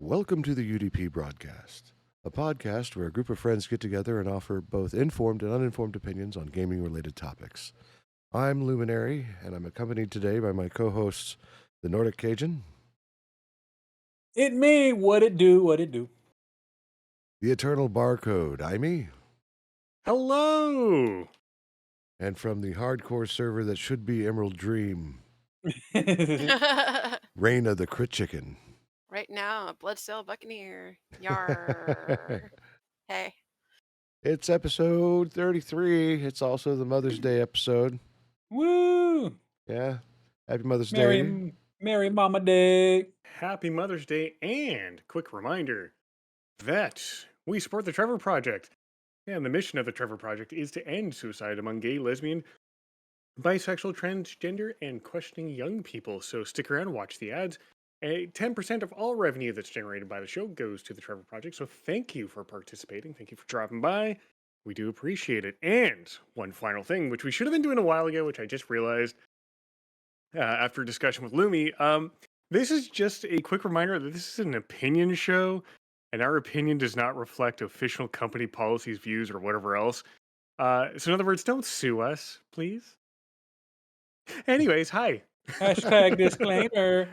Welcome to the UDP broadcast, a podcast where a group of friends get together and offer both informed and uninformed opinions on gaming-related topics. I'm Luminary, and I'm accompanied today by my co-hosts, the Nordic Cajun, It me, what it do. the Eternal Barcode, Imee, Hello! and from the hardcore server that should be Emerald Dream, Reign of the Crit Chicken. Right now, Bloodsail Buccaneer. Yar. Hey. It's episode 33. It's also the Mother's Day episode. Woo! Yeah. Happy Mother's Day. Merry Mama Day. Happy Mother's Day, and quick reminder that we support the Trevor Project. And the mission of the Trevor Project is to end suicide among gay, lesbian, bisexual, transgender, and questioning young people. So stick around, watch the ads. 10% of all revenue that's generated by the show goes to the Trevor Project. So thank you for participating. Thank you for dropping by. We do appreciate it. And one final thing, which we should have been doing a while ago, which I just realized after discussion with Lumi. This is just a quick reminder that this is an opinion show, and our opinion does not reflect official company policies, views, or whatever else. So in other words, don't sue us, please. Anyways, hi. Hashtag disclaimer.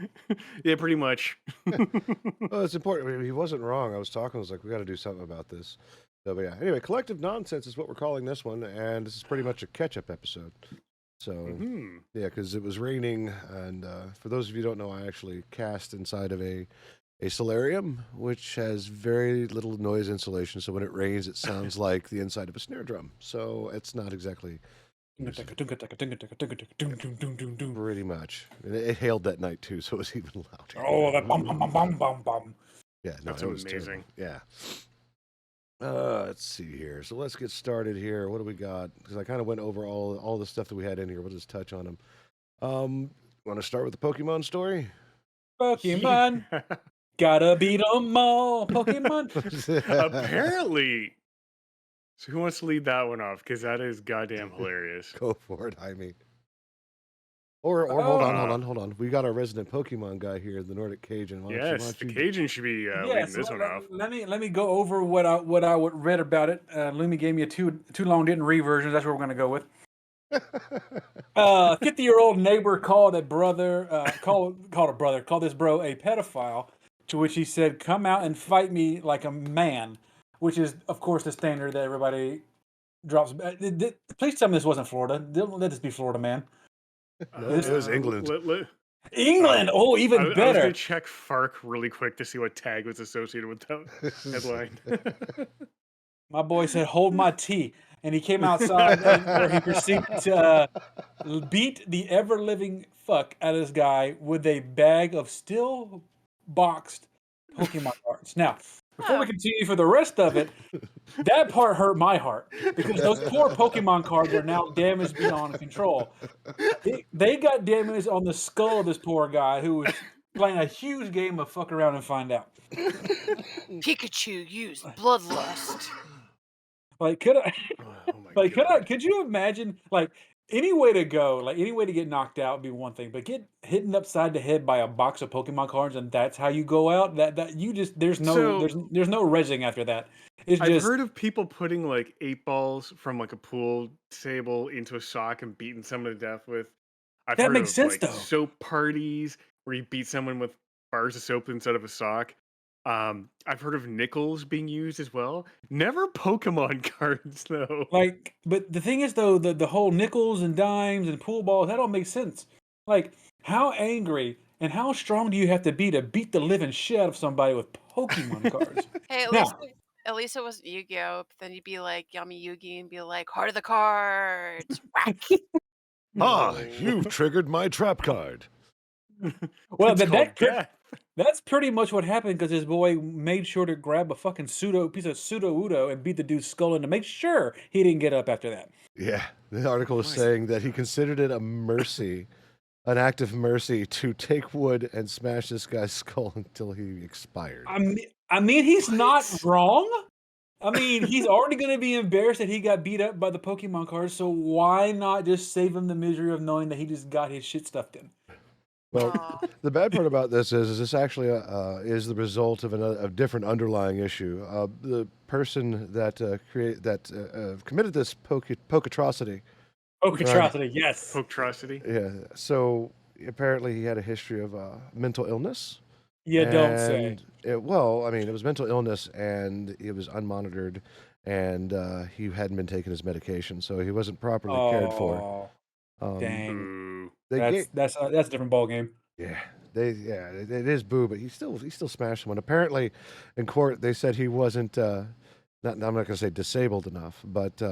Yeah, pretty much. Well, it's important. I mean, he wasn't wrong. I was like, we got to do something about this. So, but yeah. Anyway, collective nonsense is what we're calling this one, and this is pretty much a catch-up episode. So, yeah, because it was raining, and for those of you who don't know, I actually cast inside of a solarium, which has very little noise insulation. So when it rains, it sounds like the inside of a snare drum. So it's not exactly pretty much. It hailed that night too, so it was even louder. Oh, that bum bum bum bum bum bum. Yeah, no, That's it was amazing. terrible. Yeah. Let's see here. So let's get started here. What do we got? Because I kind of went over all the stuff that we had in here. We'll just touch on them. Want to start with the Pokemon story? Pokemon. Gotta beat 'em all. Pokemon. Apparently. So who wants to lead that one off? Because that is goddamn hilarious. Go for it, I mean. Or hold on. We got our resident Pokemon guy here, the Nordic Cajun. Why don't The you... Cajun should be leading this one off. Let me go over what I read about it. Lumi gave me a too long didn't read version. That's what we're gonna go with. 50-year-old neighbor called this bro a pedophile, to which he said, "Come out and fight me like a man," which is, of course, the standard that everybody drops. Please tell me this wasn't Florida. Don't let this be Florida, man. No, it was England. England! Oh, even better. I was going to check FARC really quick to see what tag was associated with that headline. My boy said, "Hold my tea." And he came outside where he proceeded to beat the ever-living fuck out of this guy with a bag of still boxed Pokemon cards. Now, before we continue for the rest of it, that part hurt my heart because those poor Pokemon cards are now damaged beyond control. They got damaged on the skull of this poor guy who was playing a huge game of fuck around and find out. Pikachu used bloodlust. Like, could you imagine, like, any way to go, like, any way to get knocked out would be one thing, but get hit upside the head by a box of Pokemon cards and that's how you go out? That you just there's no rezzing after that. I've heard of people putting like 8 balls from like a pool table into a sock and beating someone to death with. That makes sense though. Soap parties where you beat someone with bars of soap instead of a sock. I've heard of nickels being used as well. Never Pokemon cards though. Like, but the thing is though, the whole nickels and dimes and pool balls, that all makes sense. Like, how angry and how strong do you have to be the living shit out of somebody with Pokemon cards? Hey, at least it wasn't Yu-Gi-Oh! But then you'd be like Yami Yugi and be like, "Heart of the cards." Whack. You've triggered my trap card. Well, that's pretty much what happened because his boy made sure to grab a fucking piece of pseudo-udo and beat the dude's skull in to make sure he didn't get up after that. Yeah, the article is saying that he considered it an act of mercy to take wood and smash this guy's skull until he expired. I mean, he's not wrong. I mean, he's already going to be embarrassed that he got beat up by the Pokemon cards, so why not just save him the misery of knowing that he just got his shit stuffed in? Well, Oh, the bad part about this is this actually is the result of a different underlying issue. The person that committed this poke atrocity, right? Okeatrocity, yes. Poketrocity. Yeah. So apparently he had a history of mental illness, You don't say. and it was mental illness, and it was unmonitored, and he hadn't been taking his medication, so he wasn't properly cared for. Oh, Um, dang. Ooh. they gave That's a different ball game. Yeah, it is boo, but he still smashed someone. Apparently, in court they said he wasn't not I'm not going to say disabled enough, but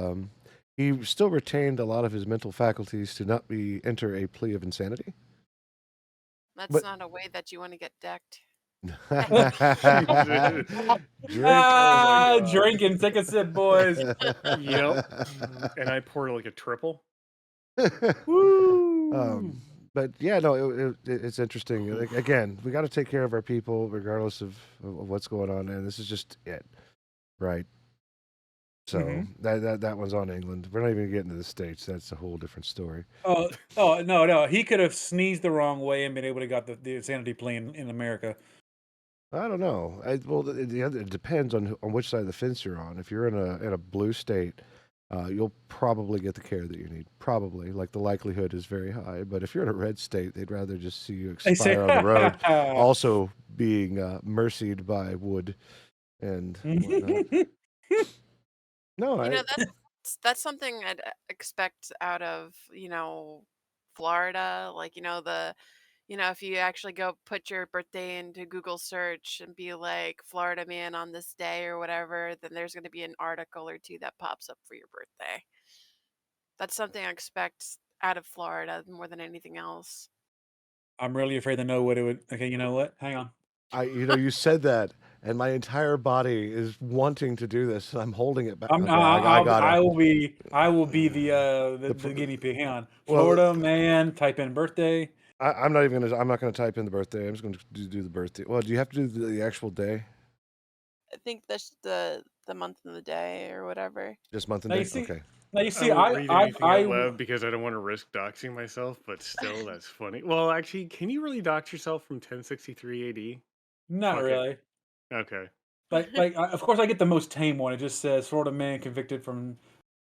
he still retained a lot of his mental faculties to not be enter a plea of insanity. that's But not a way that you want to get decked. Jesus. drink. Oh my God. Drinking, take a sip, boys. Yep. And I poured like a triple. Woo! But yeah, no, it's interesting. Like, again, we got to take care of our people regardless of what's going on, and this is just it, right? So that one's on England. We're not even getting to the States. That's a whole different story. Oh, no. He could have sneezed the wrong way and been able to got the insanity plea in America. I don't know. It depends on which side of the fence you're on. If you're in a blue state, you'll probably get the care that you need. Probably, like the likelihood is very high. But if you're in a red state, they'd rather just see you They say, expire on the road, also being mercied by wood and whatnot. No, You know, that's something I'd expect out of, Florida. Like, if you actually go put your birthday into Google search and be like Florida man on this day or whatever, then there's going to be an article or two that pops up for your birthday. That's something I expect out of Florida more than anything else. I'm really afraid to know what it would. Okay, you know what? Hang on. you said that, and my entire body is wanting to do this, and I'm holding it back. I'm, Okay, I gotta. I will be the guinea pig. Hang on. Florida man. Type in birthday. I'm not gonna type in the birthday. I'm just gonna do the birthday. Well, do you have to do the actual day? I think that's the month and the day or whatever. Just month and Now you day? see. Okay. Now you I see. won't read anything I out loud because I don't want to risk doxing myself, but still, that's funny. Well, actually, can you really dox yourself from 1063 AD? not Fuck it. really. Okay. Of course, I get the most tame one. It just says Florida man convicted from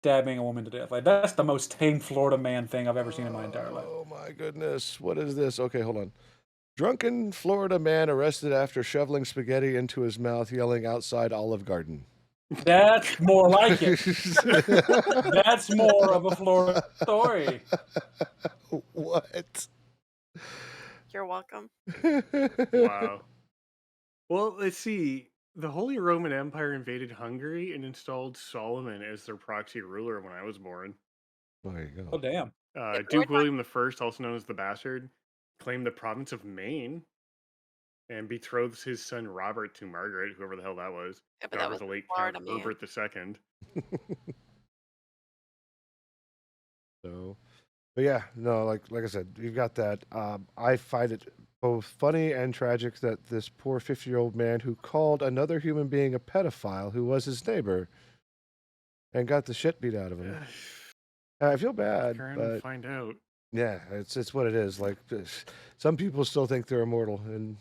stabbing a woman to death. Like that's the most tame Florida man thing I've ever seen in my entire life. Oh my goodness. What is this? Okay, hold on. Drunken Florida man arrested after shoveling spaghetti into his mouth, yelling outside Olive Garden. That's more like it. That's more of a Florida story. What? You're welcome. Wow. Well, let's see. The Holy Roman Empire invaded Hungary and installed Solomon as their proxy ruler when I was born. There you Oh go. damn. Yeah, but Duke William I, also known as the Bastard, claimed the province of Maine and betrothed his son Robert to Margaret, whoever the hell that was, yeah, but that daughter was of the late Count Florida man. Herbert II. So, but yeah, no, like I said, you've got that. I find it both funny and tragic that this poor 50-year-old man who called another human being a pedophile who was his neighbor and got the shit beat out of him. I feel bad, Turn and but find out. yeah, it's what it is. Like some people still think they're immortal, and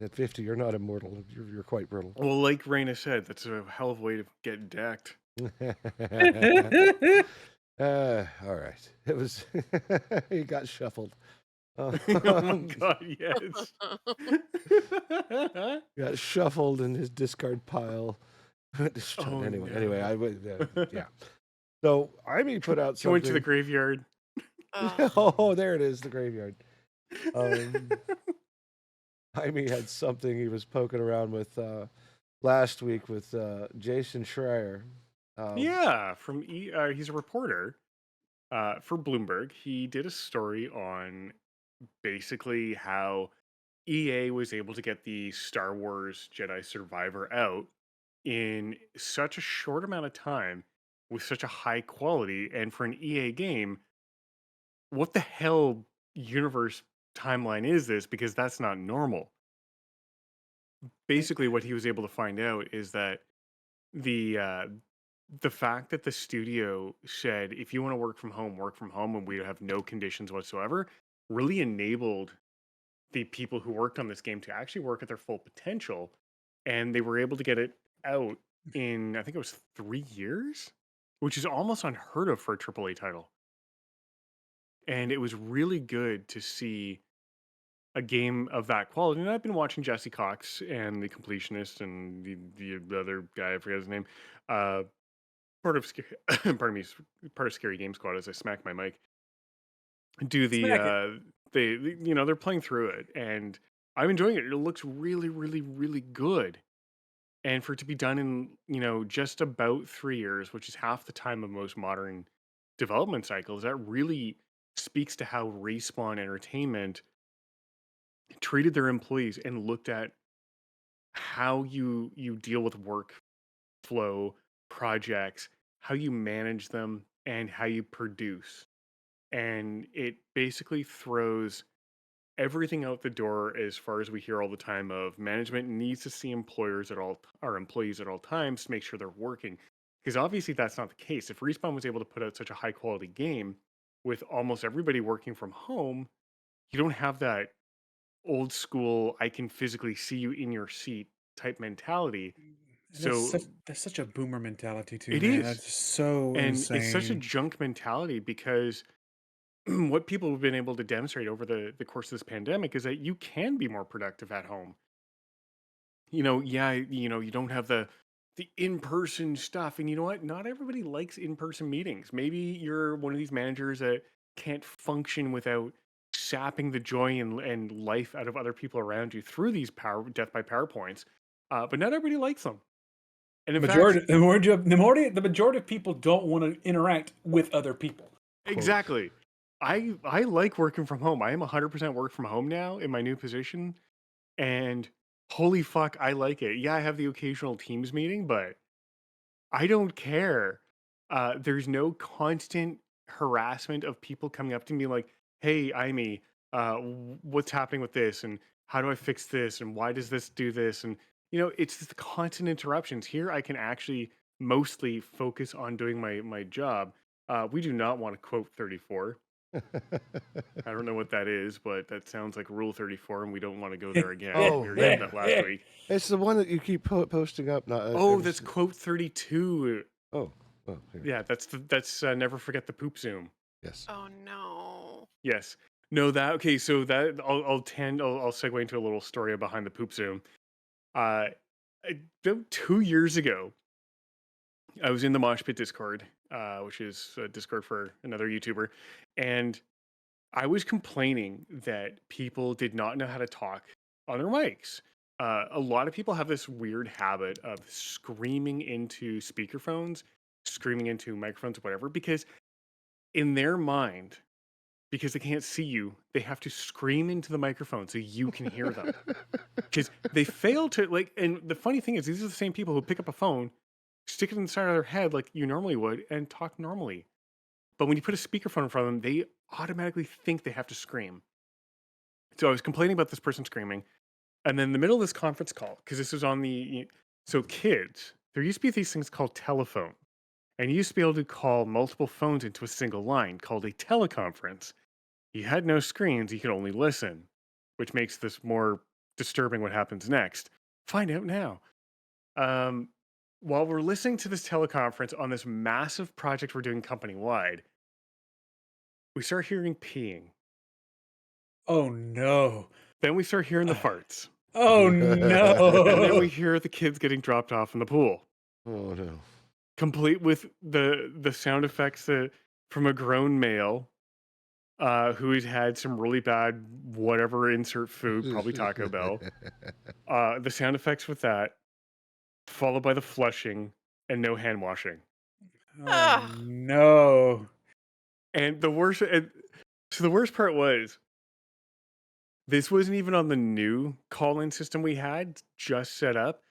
at 50, you're not immortal. You're quite brittle. Well, like Raina said, that's a hell of a way to get decked. All right. It was he got shuffled. Oh my God, yes. Got shuffled in his discard pile. Oh, anyway, no. yeah. So Amy put out He something. went to the graveyard. Oh, there it is, the graveyard. Amy had something he was poking around with last week with Jason Schreier. Yeah, from he's a reporter for Bloomberg. He did a story on basically how EA was able to get the Star Wars Jedi Survivor out in such a short amount of time with such a high quality, and for an EA game, what the hell universe timeline is this? Because that's not normal. Basically, what he was able to find out is that the uh, the fact that the studio said if you want to work from home, and we have no conditions whatsoever, really enabled the people who worked on this game to actually work at their full potential, and they were able to get it out in, I think it was 3 years, which is almost unheard of for a AAA title. And it was really good to see a game of that quality. And I've been watching Jesse Cox and the Completionist and the other guy, I forget his name, uh, part of pardon me, part of Scary Game Squad as I smack my mic. Do Smack it. they're playing through it, and I'm enjoying it. It looks really, really, really good. And for it to be done in, just about 3 years, which is half the time of most modern development cycles, that really speaks to how Respawn Entertainment treated their employees and looked at how you deal with workflow projects, how you manage them, and how you produce. And it basically throws everything out the door as far as we hear all the time of management needs to see employees at all times to make sure they're working. Because obviously that's not the case. If Respawn was able to put out such a high quality game with almost everybody working from home, you don't have that old school, I can physically see you in your seat type mentality. And that's So such a boomer mentality too, it man. is. That's so And it's such a insane. junk mentality because what people have been able to demonstrate over the course of this pandemic is that you can be more productive at home. You don't have the in-person stuff. And you know what? Not everybody likes in-person meetings. Maybe you're one of these managers that can't function without sapping the joy and life out of other people around you through these death by PowerPoints. But not everybody likes them. And in fact, The majority of people don't want to interact with other people. exactly. I like working from home. I am 100% work from home now in my new position, and holy fuck, I like it. Yeah, I have the occasional Teams meeting, but I don't care. There's no constant harassment of people coming up to me like, "Hey, Amy, what's happening with this? And how do I fix this? And why does this do this?" And it's just the constant interruptions. Here, I can actually mostly focus on doing my job. We do not want to quote 34. I don't know what that is, but that sounds like Rule 34, and we don't want to go there again. Oh, We already did man. that last week. It's the one that you keep posting up. Not Oh, every that's quote 32. Oh, here. Yeah, that's never forget the poop zoom. Yes. Oh no. Yes. No, that okay. So that I'll segue into a little story behind the poop zoom. About 2 years ago, I was in the Mosh Pit Discord, which is a Discord for another YouTuber, and I was complaining that people did not know how to talk on their mics. A lot of people have this weird habit of screaming into speakerphones, screaming into microphones, whatever, because in their mind, because they can't see you, they have to scream into the microphone so you can hear them. Because they fail to and the funny thing is, these are the same people who pick up a phone, stick it inside of their head like you normally would, and talk normally. But when you put a speakerphone in front of them, they automatically think they have to scream. So I was complaining about this person screaming, and then in the middle of this conference call, because this was on so kids, there used to be these things called telephone, and you used to be able to call multiple phones into a single line called a teleconference. You had no screens, you could only listen, which makes this more disturbing what happens next. Find out now. Um, while we're listening to this teleconference on this massive project we're doing company wide, we start hearing peeing. Oh no. Then we start hearing the farts. Oh And then no. we hear the kids getting dropped off in the pool. Oh no. Complete with the sound effects from a grown male who has had some really bad whatever insert food, probably Taco Bell. The sound effects with that, followed by the flushing and no hand washing. Oh no. And the worst part was this wasn't even on the new call-in system we had just set up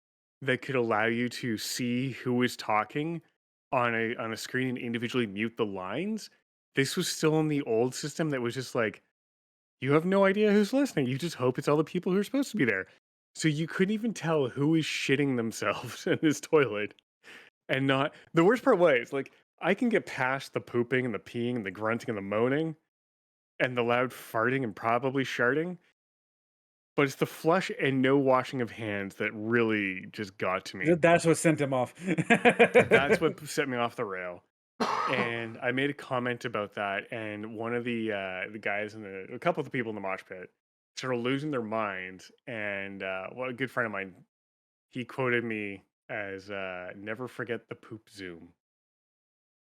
that could allow you to see who was talking on a screen and individually mute the lines. This was still in the old system that was just like, you have no idea who's listening. You just hope it's all the people who are supposed to be there. So you couldn't even tell who was shitting themselves in this toilet. And not the worst part was like I can get past the pooping and the peeing and the grunting and the moaning. and the loud farting and probably sharting. But it's the flush and no washing of hands that really just got to me. That's what sent him off. That's what set me off the rail. And I made a comment about that, and one of the guys a couple of the people in the mosh pit started losing their minds. And well, a good friend of mine, he quoted me as "Never forget the poop zoom."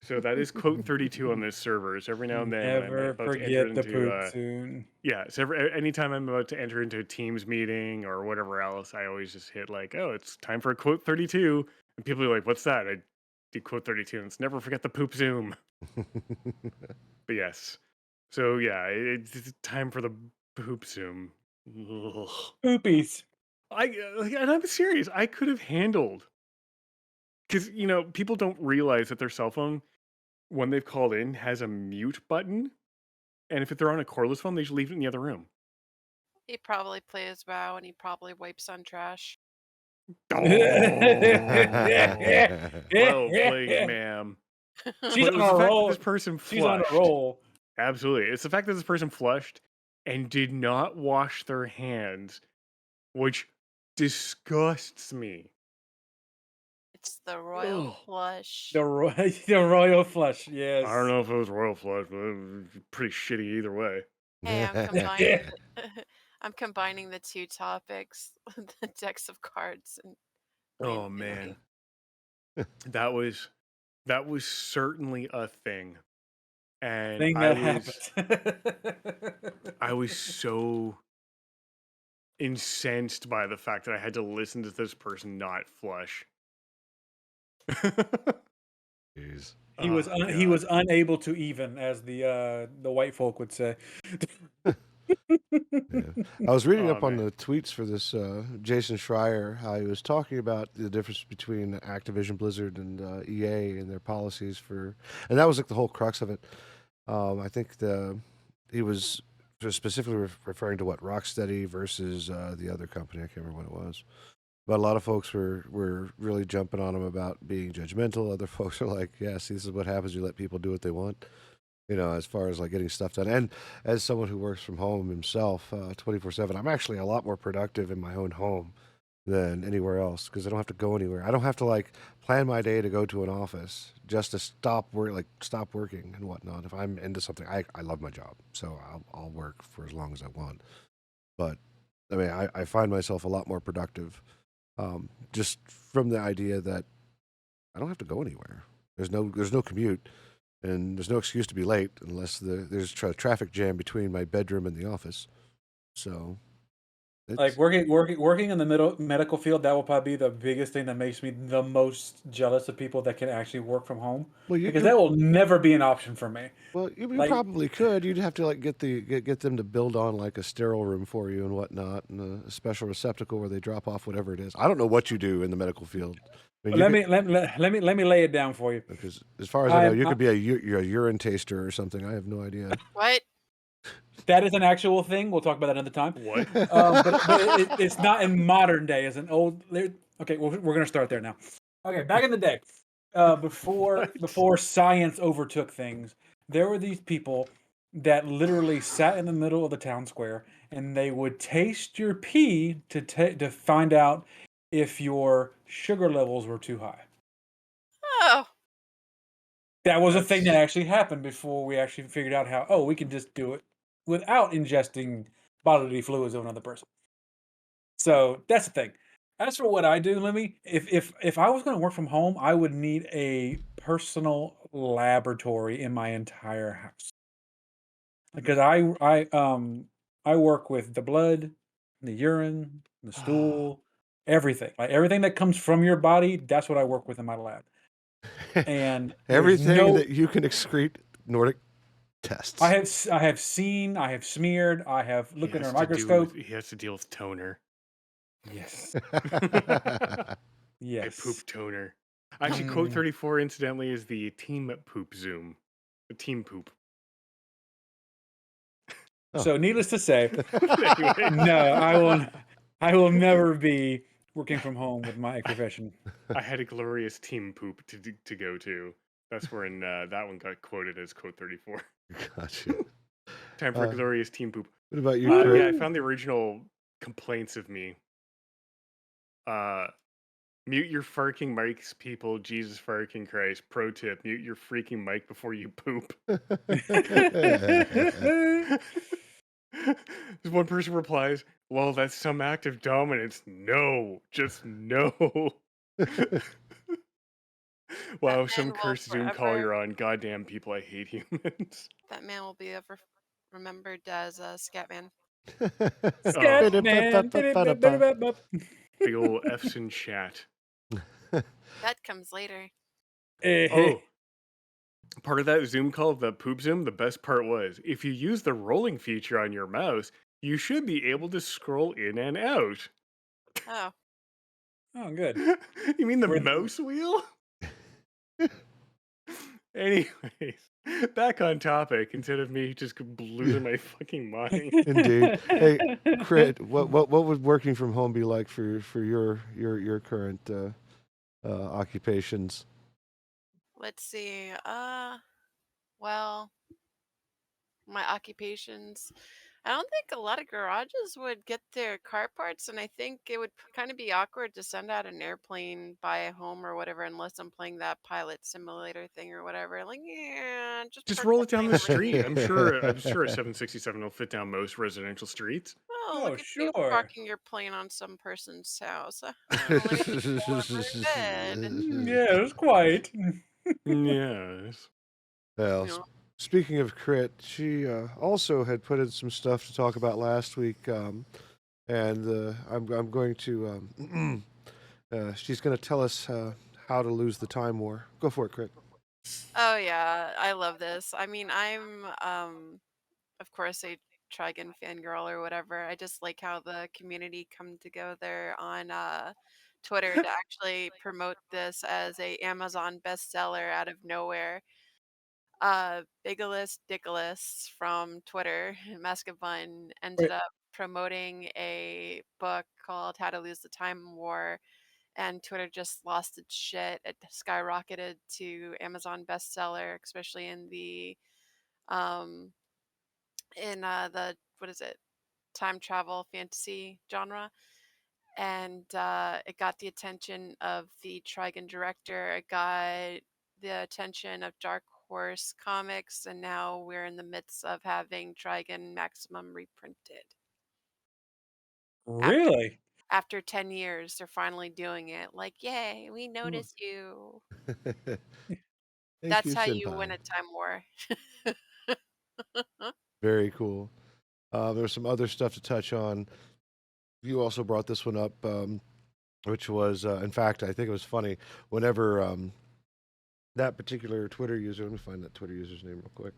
So that is quote 32 on this server. So every now and then, when I'm Never about to enter forget the into poop soon. yeah, so anytime I'm about to enter into a Teams meeting or whatever else, I always just hit like, oh, it's time for a quote 32. And people are like, what's that? I do quote 32, and it's never forget the poop zoom. But yes. So yeah, it's time for the poop zoom. Ugh. Poopies. And I'm serious. I could have handled, because people don't realize that their cell phone, when they've called in, has a mute button, and if they're on a cordless phone, they just leave it in the other room. He probably plays WoW and he probably wipes on trash. Oh, well played, ma'am. She's But it on was a the fact that roll. this person She's on a flushed. roll. Absolutely. It's the fact that this person flushed and did not wash their hands, which disgusts me. It's the royal Ugh. flush. The royal flush. Yes. I don't know if it was royal flush, but it was pretty shitty either way. Hey, I'm combining the two topics, the decks of cards and Oh Movie. man. That was certainly a thing. And Thing that happened. I was so incensed by the fact that I had to listen to this person not flush. Jeez. He was Oh, he God. was unable to even, as the white folk would say. Yeah. I was reading Oh, up on man. the tweets for this Jason Schreier, how he was talking about the difference between Activision Blizzard and EA and their policies and that was like the whole crux of it. I think he was just specifically referring to what Rocksteady versus the other company. I can't remember what it was. But a lot of folks were really jumping on him about being judgmental. Other folks are like, yeah, see, this is what happens. You let people do what they want. As far as like getting stuff done. And as someone who works from home himself 24/7, I'm actually a lot more productive in my own home than anywhere else because I don't have to go anywhere. I don't have to like plan my day to go to an office just to stop working and whatnot. If I'm into something, I love my job, so I'll work for as long as I want. But I mean, I find myself a lot more productive just from the idea that I don't have to go anywhere. There's no commute. And there's no excuse to be late unless there's a traffic jam between my bedroom and the office. So, Like working in the medical field, that will probably be the biggest thing that makes me the most jealous of people that can actually work from home. well, Because that will never be an option for me. well, you Like- probably could. You'd have to like get them to build on like a sterile room for you and whatnot, and a special receptacle where they drop off whatever it is. I don't know what you do in the medical field. I mean, let me lay it down for you. because as far as I know, you could be you're a urine taster or something. I have no idea. What? That is an actual thing. We'll talk about that another time. What? But it's not in modern day. It's an old. Okay, well, we're gonna start there now. Okay, back in the day, before science overtook things, there were these people that literally sat in the middle of the town square and they would taste your pee to find out if your sugar levels were too high. Oh, That was a thing that actually happened before we actually figured out how, we can just do it without ingesting bodily fluids of another person. So that's the thing. As for what I do, Lemmy, if I was going to work from home, I would need a personal laboratory in my entire house. Because I work with the blood, the urine, the stool, everything. Like everything that comes from your body, that's what I work with in my lab. And Everything that you can excrete, Nordic tests. I have seen, I have smeared, I have looked under a He has to microscope. he has to deal with toner. Yes. I Yes. poop toner. Actually, quote 34, incidentally, is the team poop zoom. The team poop. So needless to say, Anyway. no, I will never be working from home with my profession. I had a glorious team poop to go to. That's when that one got quoted as quote 34. Gotcha. Time for Uh, glorious team poop. what about you, Yeah, Crit? I found the original complaints of me. Mute your farking mics, people. Jesus fucking Christ. Pro tip: mute your freaking mic before you poop. One person replies, "Well, that's some act of dominance." No, just no. Wow, That some man will cursed Zoom call forever. you're on. Goddamn people, I hate humans. That man will be ever remembered as Scatman. Oh, Scat man. big ol' F's in chat. That comes later. Oh, part of that Zoom call, the poop Zoom, the best part was if you use the rolling feature on your mouse, you should be able to scroll in and out. Oh, Oh, good. You mean the We're- mouse wheel? Anyways, back on topic instead of me just losing my fucking mind. Indeed. Hey, Crit, what would working from home be like for your current occupations? let's see. Well, my occupations. I don't think a lot of garages would get their car parts, and I think it would kind of be awkward to send out an airplane by a home or whatever, unless I'm playing that pilot simulator thing or whatever. Like, yeah, just Just park roll that it down thing the over street. here. I'm sure a 767 will fit down most residential streets. Oh, Oh, look at you sure. parking your plane on some person's house. Oh, look at you over bed. Yeah, it was quite. Yes. Well, You know, speaking of Crit, she also had put in some stuff to talk about last week, and I'm going to she's going to tell us how to lose the time war. Go for it, Crit. oh yeah, I love this. I mean, I'm of course a Trigun fangirl or whatever. I just like how the community come together on Twitter to actually promote this as a Amazon bestseller out of nowhere. Bigalist Dickalist from Twitter, Mask of Fun, ended Wait, up promoting a book called How to Lose the Time War, and Twitter just lost its shit. It skyrocketed to Amazon bestseller, especially um in the what is it, time travel fantasy genre. And it got the attention of the Trigun director. It got the attention of Dark Horse Comics, and now we're in the midst of having Trigun Maximum reprinted. After really? after 10 years, they're finally doing it. Like, yay, we Hmm. noticed you. Thank That's you, how you win Senpai. a time war. Very cool. There's some other stuff to touch on. You also brought this one up, which was, in fact, I think it was funny. Whenever that particular Twitter user, let me find that Twitter user's name real quick.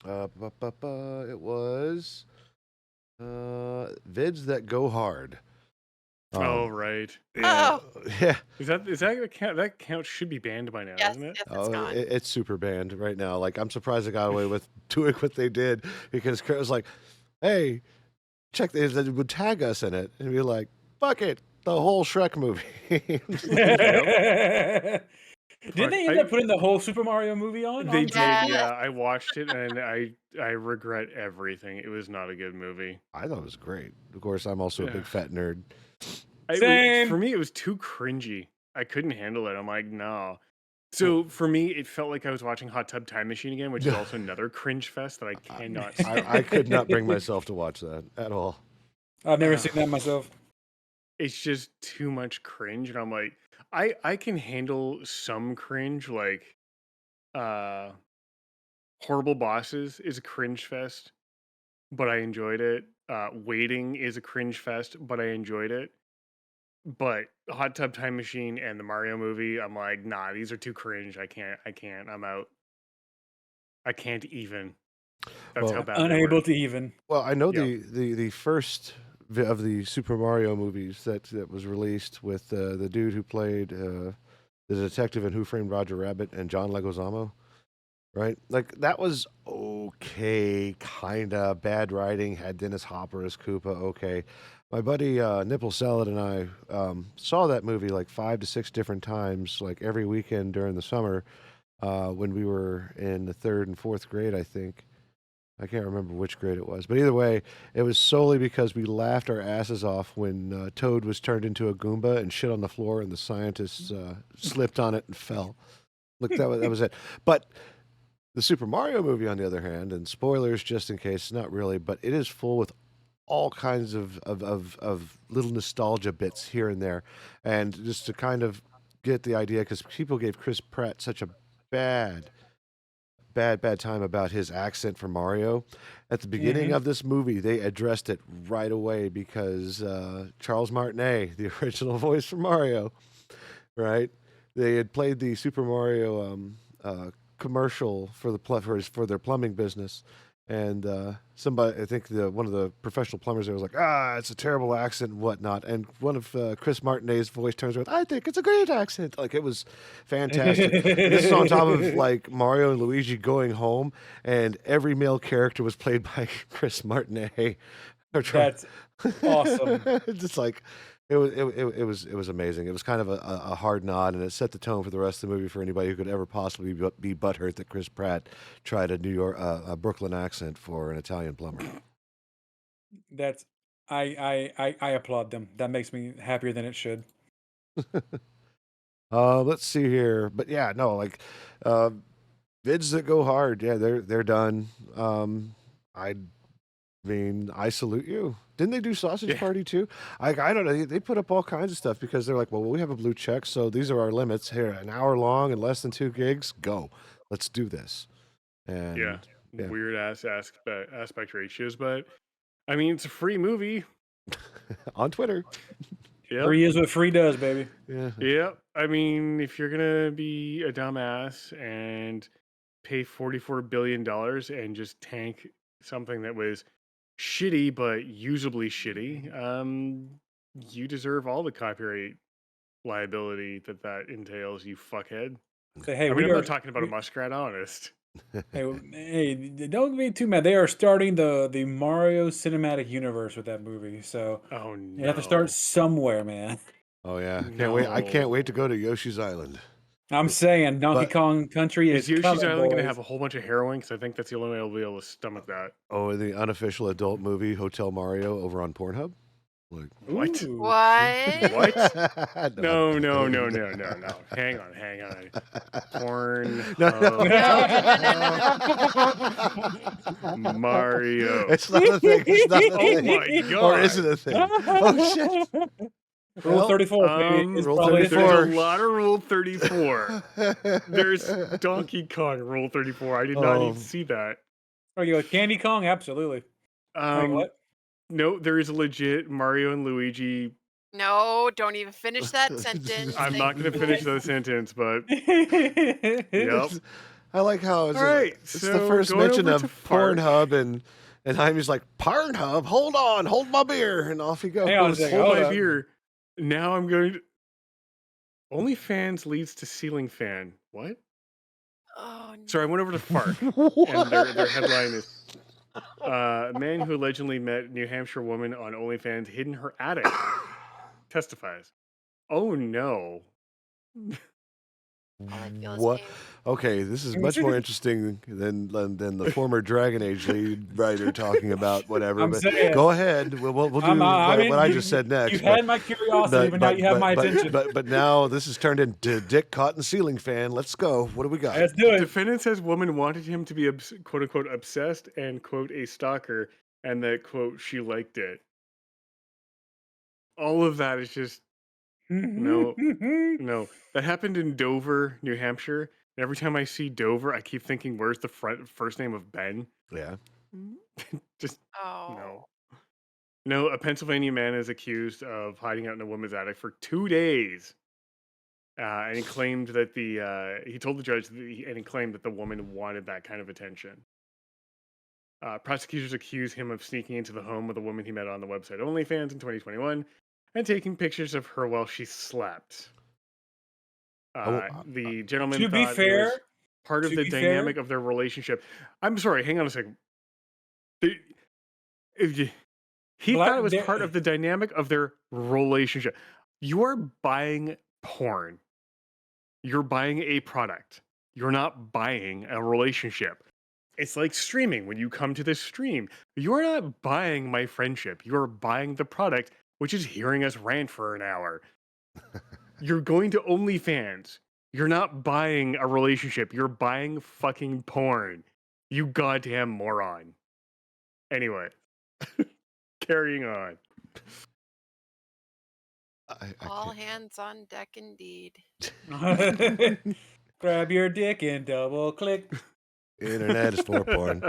It was Vids That Go Hard. Oh, right. Yeah, Oh, yeah. Is that a count? That count should be banned by now, yes, isn't it? yes, it's Oh, gone. it's super banned right now. Like, I'm surprised they got away with doing what they did because Kurt was like, "Hey, check this." They would tag us in it and be like, "Fuck it, the whole Shrek movie." It's like, yep. Did Fuck, they end up putting the whole Super Mario movie on? They Twitter? did, Yes. yeah. I watched it and I regret everything. It was not a good movie. I thought it was great. Of course, I'm also a Ugh. big fat nerd. Same. For me, it was too cringy. I couldn't handle it. I'm like, no. So for me, it felt like I was watching Hot Tub Time Machine again, which is also another cringe fest that I cannot stand. I could not bring myself to watch that at all. I've never seen that myself. It's just too much cringe, and I'm like, I can handle some cringe, like Horrible Bosses is a cringe fest, but I enjoyed it. Waiting is a cringe fest, but I enjoyed it. But Hot Tub Time Machine and the Mario movie, I'm like, nah, these are too cringe. I can't. I'm out. I can't even. That's how Well, bad they Unable were. to even. well, I know Yep. the first of the Super Mario movies that was released with the dude who played the detective in Who Framed Roger Rabbit and John Leguizamo, right? Like that was okay, kinda bad writing. Had Dennis Hopper as Koopa. Okay, my buddy Nipple Salad and I saw that movie like 5 to 6 different times, like every weekend during the summer when we were in the 3rd and 4th grade, I think. I can't remember which grade it was, but either way, it was solely because we laughed our asses off when Toad was turned into a Goomba and shit on the floor, and the scientists slipped on it and fell. Look, that was it. But the Super Mario movie, on the other hand, and spoilers just in case, not really, but it is full with all kinds of little nostalgia bits here and there, and just to kind of get the idea, because people gave Chris Pratt such a bad time about his accent for Mario. At the beginning of this movie, they addressed it right away because Charles Martinet, the original voice for Mario, right? They had played the Super Mario commercial for for their plumbing business, and somebody, I think one of the professional plumbers there was like, it's a terrible accent and whatnot. And one of Chris Martinet's voice turns around, I think it's a great accent. Like, it was fantastic. This is on top of like Mario and Luigi going home, and every male character was played by Chris Martinet. That's awesome. Just like it was amazing. It was kind of a hard nod, and it set the tone for the rest of the movie for anybody who could ever possibly be butthurt that Chris Pratt tried a Brooklyn accent for an Italian plumber. That's I applaud them. That makes me happier than it should. Let's see here, but yeah, no, like vids that go hard, yeah, they're done. I mean, I salute you. Didn't they do Sausage Party too? I don't know. They put up all kinds of stuff because they're like, well, we have a blue check, so these are our limits. Here, an hour long and less than 2 gigs. Go, let's do this. And weird ass aspect ratios, but I mean, it's a free movie on Twitter. Free is what free does, baby. Yeah. I mean, if you're gonna be a dumbass and pay $44 billion and just tank something that was shitty but usably shitty, you deserve all the copyright liability that entails, you fuckhead. Say, hey, I mean, I'm not talking about a muskrat, honest. Hey, don't be too mad. They are starting the Mario cinematic universe with that movie, so you have to start somewhere, man. Oh yeah, I can't wait to go to Yoshi's Island. I'm saying Donkey Kong Country is Yoshi's coming, Island going to boys. have a whole bunch of heroin? Because I think that's the only way I'll be able to stomach that. Oh, the unofficial adult movie Hotel Mario over on Pornhub? Like, what? What? What? No. Hang on. Porn. Mario. It's not a thing. It's not a thing. Oh my god. Or is it a thing? Oh shit. Rule 34, baby. Rule 34. There's a lot of Rule 34. There's Donkey Kong Rule 34. I did not even see that. Oh, you go Candy Kong? Absolutely. Wait, what? No, there is a legit Mario and Luigi. No, don't even finish that sentence. I'm not going to finish that sentence, but yep. I like how it's so the first mention of Pornhub, and I'm just like, Pornhub, hold on, hold my beer, and off he goes. Hold my beer. Now I'm going to... OnlyFans leads to ceiling fan. What? Oh, no. So I went over to Fark, and their headline is, a man who allegedly met New Hampshire woman on OnlyFans hid in her attic testifies. Oh no. What? Okay, this is much more interesting than the former Dragon Age lead writer talking about whatever. But go ahead. We'll do what I just said next. You had my curiosity, but now you have my attention. But now this has turned into Dick Cotton ceiling fan. Let's go. What do we got? Let's do it. Defendant says woman wanted him to be quote unquote obsessed and quote a stalker, and that quote she liked it. All of that is just no. That happened in Dover, New Hampshire. And every time I see Dover, I keep thinking, where's the first name of Ben? Yeah. Just no. A Pennsylvania man is accused of hiding out in a woman's attic for 2 days, and he claimed that he told the judge and he claimed that the woman wanted that kind of attention. Prosecutors accuse him of sneaking into the home of the woman he met on the website OnlyFans in 2021 and taking pictures of her while she slept. The gentleman to be fair, it was part of the dynamic of their relationship. I'm sorry, hang on a second. He thought it was part of the dynamic of their relationship. You are buying porn. You're buying a product. You're not buying a relationship. It's like streaming. When you come to this stream, you're not buying my friendship. You're buying the product, which is hearing us rant for an hour. You're going to OnlyFans. You're not buying a relationship. You're buying fucking porn. You goddamn moron. Anyway, carrying on. I All can't. hands on deck, indeed. Grab your dick and double click. Internet is for porn.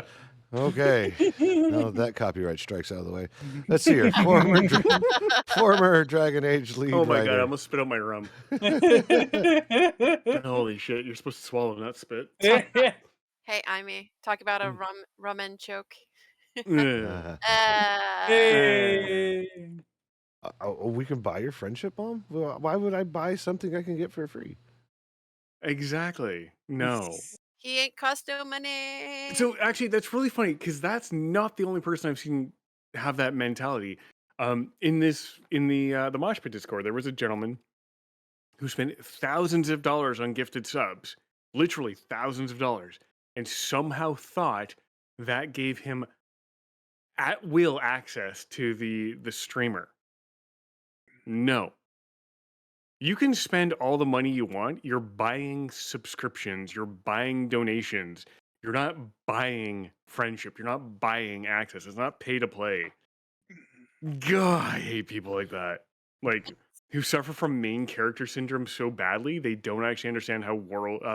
Okay. Now that copyright strikes out of the way. Let's see here. Former Dragon Age lead Oh my god, I writer. almost spit out my rum. Holy shit, you're supposed to swallow, not spit. Hey, Amy, talk about a rum and choke. Ugh. Hey. We can buy your friendship, Mom? Well, why would I buy something I can get for free? Exactly. No. He ain't cost no money. So actually, that's really funny because that's not the only person I've seen have that mentality. In the Mosh Pit Discord, there was a gentleman who spent thousands of dollars on gifted subs, literally thousands of dollars, and somehow thought that gave him at will access to the streamer. No. You can spend all the money you want. You're buying subscriptions. You're buying donations. You're not buying friendship. You're not buying access. It's not pay to play. God, I hate people like that. Like, who suffer from main character syndrome so badly, they don't actually understand how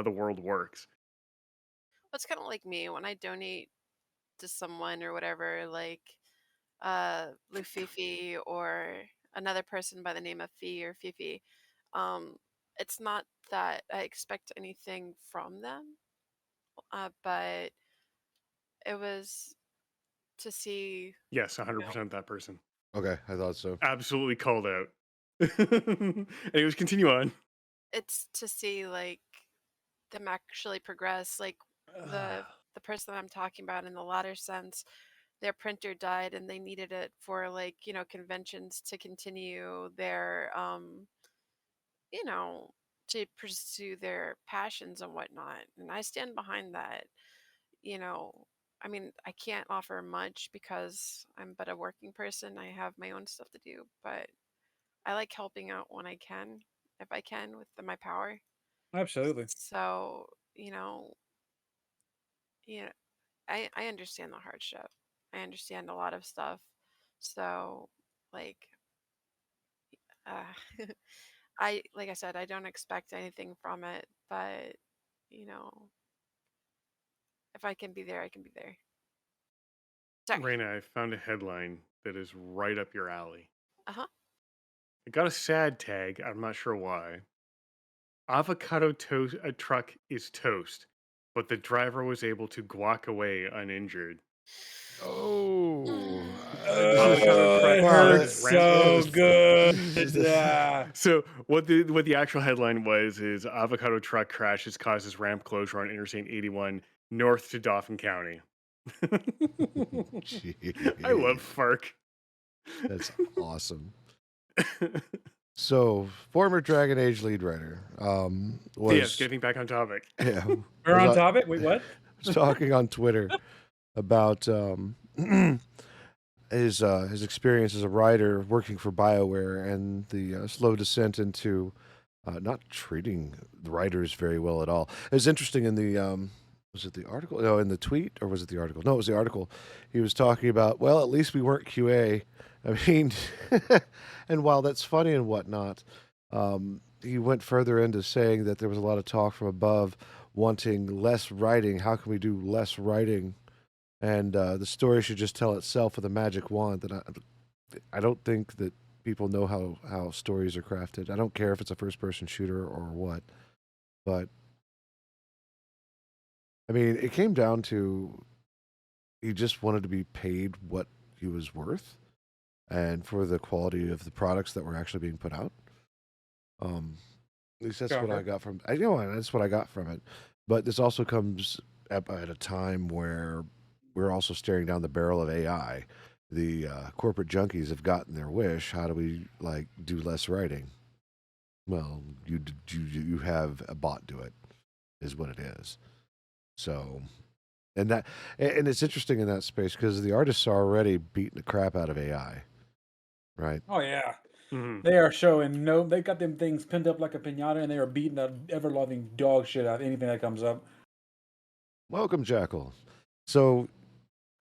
the world works. It's kind of like me when I donate to someone or whatever, like Lufifi or another person by the name of Fee or Fifi. It's not that I expect anything from them, but it was to see. Yes, 100% that person. Okay, I thought so. Absolutely called out. Anyways, continue on. It's to see like them actually progress. Like the person that I'm talking about in the latter sense, their printer died and they needed it for like conventions to continue their to pursue their passions and whatnot. And I stand behind that. you know I mean, I can't offer much because I'm but a working person. I have my own stuff to do, but I like helping out when I can, if I can, with my power. Absolutely. So you know you know I understand the hardship. I understand a lot of stuff. So like uh I like I said, I don't expect anything from it, but you know if I can be there, I can be there. Sorry. Raina, I found a headline that is right up your alley. Uh-huh. It got a sad tag. I'm not sure why. Avocado toast. A truck is toast, but the driver was able to guac away uninjured. Oh. Avocado truck It crashes hurts ramp so closed. good. Ah. So what the actual headline was is avocado truck crashes causes ramp closure on Interstate 81 north to Dauphin County. I love FARC. That's awesome. So, former Dragon Age lead writer was Yes, getting back on topic. yeah, We're on was, topic. Wait, what? was talking on Twitter about his experience as a writer working for BioWare and the slow descent into not treating the writers very well at all. It was interesting in the was it the article? No, in the tweet, or was it the article? No, it was the article. He was talking about, well, at least we weren't QA. I mean, and while that's funny and whatnot, he went further into saying that there was a lot of talk from above wanting less writing. How can we do less writing? And the story should just tell itself with a magic wand. That I don't think that people know how stories are crafted. I don't care if it's a first-person shooter or what, but I mean, it came down to he just wanted to be paid what he was worth, and for the quality of the products that were actually being put out. At least that's what I got from. That's what I got from it. But this also comes at a time where we're also staring down the barrel of AI. The corporate junkies have gotten their wish. How do we do less writing? Well, you have a bot do it, is what it is. So And it's interesting in that space because the artists are already beating the crap out of AI, right? Oh yeah, Mhm. they are showing they got them things pinned up like a pinata, and they are beating the ever loving dog shit out of anything that comes up. Welcome, Jackal. So,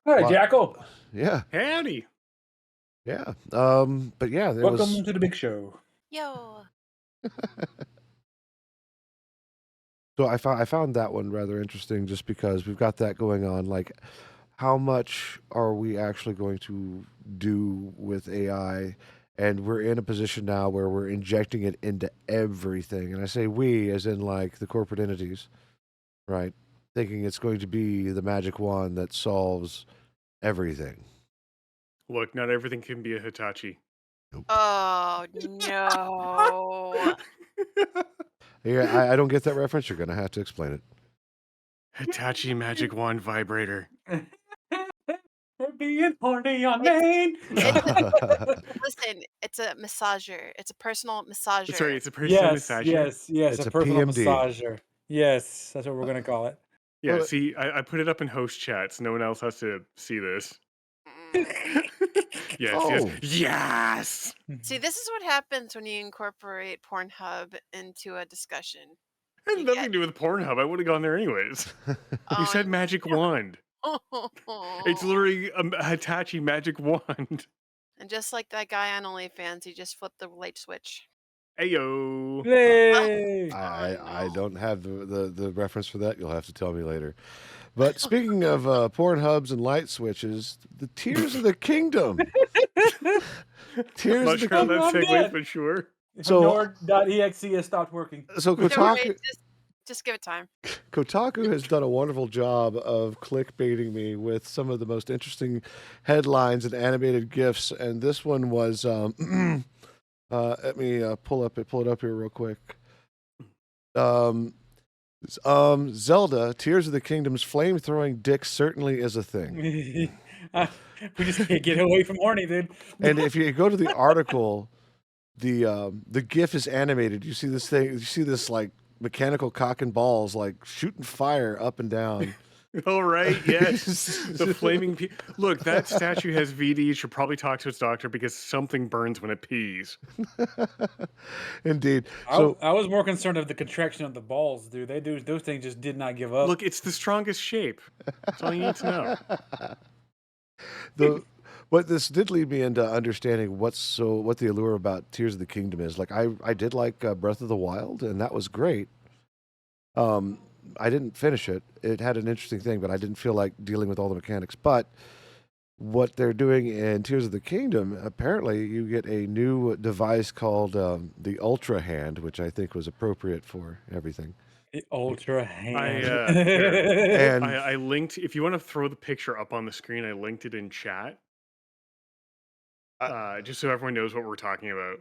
Hi, lot- Jackal. yeah, Howdy. yeah. But yeah, there Welcome was. to the big show. Yo. So I found that one rather interesting, just because we've got that going on. Like, how much are we actually going to do with AI? And we're in a position now where we're injecting it into everything. And I say we, as in like the corporate entities, right? Thinking it's going to be the magic wand that solves everything. Look, not everything can be a Hitachi. Oh no. Yeah, I don't get that reference. You're going to have to explain it. Hitachi magic wand vibrator. We're being horny on Maine. Listen, it's a massager. It's a personal massager. Sorry, it's a personal Yes, massager. yes, It's a a personal PMD. massager. Yes, that's what we're gonna call it. Yeah, Well, see, I put it up in host chats. No one else has to see this. Yes, Oh. yes. See, this is what happens when you incorporate Pornhub into a discussion. It had You nothing get- to do with Pornhub. I would have gone there anyways. You Oh, said magic wand. It's literally a Hitachi magic wand. And just like that guy on OnlyFans, he just flipped the light switch. Ayo. Yay! I don't have the reference for that. You'll have to tell me later. But speaking of Pornhubs and light switches, the Tears of the Kingdom. Tears Not of sure the how Kingdom. that I'm segues, dead. but sure. So- Nord.exe has stopped working. So Don't worry, Kotaku, just give it time. Kotaku has done a wonderful job of clickbaiting me with some of the most interesting headlines and animated GIFs, and this one was. Let me pull it up here real quick. Zelda: Tears of the Kingdom's flame-throwing dick certainly is a thing. We just can't get away from horny, dude. And if you go to the article, the GIF is animated. You see this thing. You see this like mechanical cock and balls like shooting fire up and down. All right, yes. The flaming Look, that statue has VD. Should probably talk to its doctor because something burns when it pees. Indeed. So I was more concerned of the contraction of the balls, dude. Those things just did not give up. Look, it's the strongest shape. That's all you need to know. What this did lead me into understanding what the allure about Tears of the Kingdom is. Like I did like Breath of the Wild, and that was great. I didn't finish it. It had an interesting thing, but I didn't feel like dealing with all the mechanics. But what they're doing in Tears of the Kingdom, apparently you get a new device called the ultrahand, which I think was appropriate for everything. The ultra hand. And I linked. If you want to throw the picture up on the screen, I linked it in chat. Just so everyone knows what we're talking about.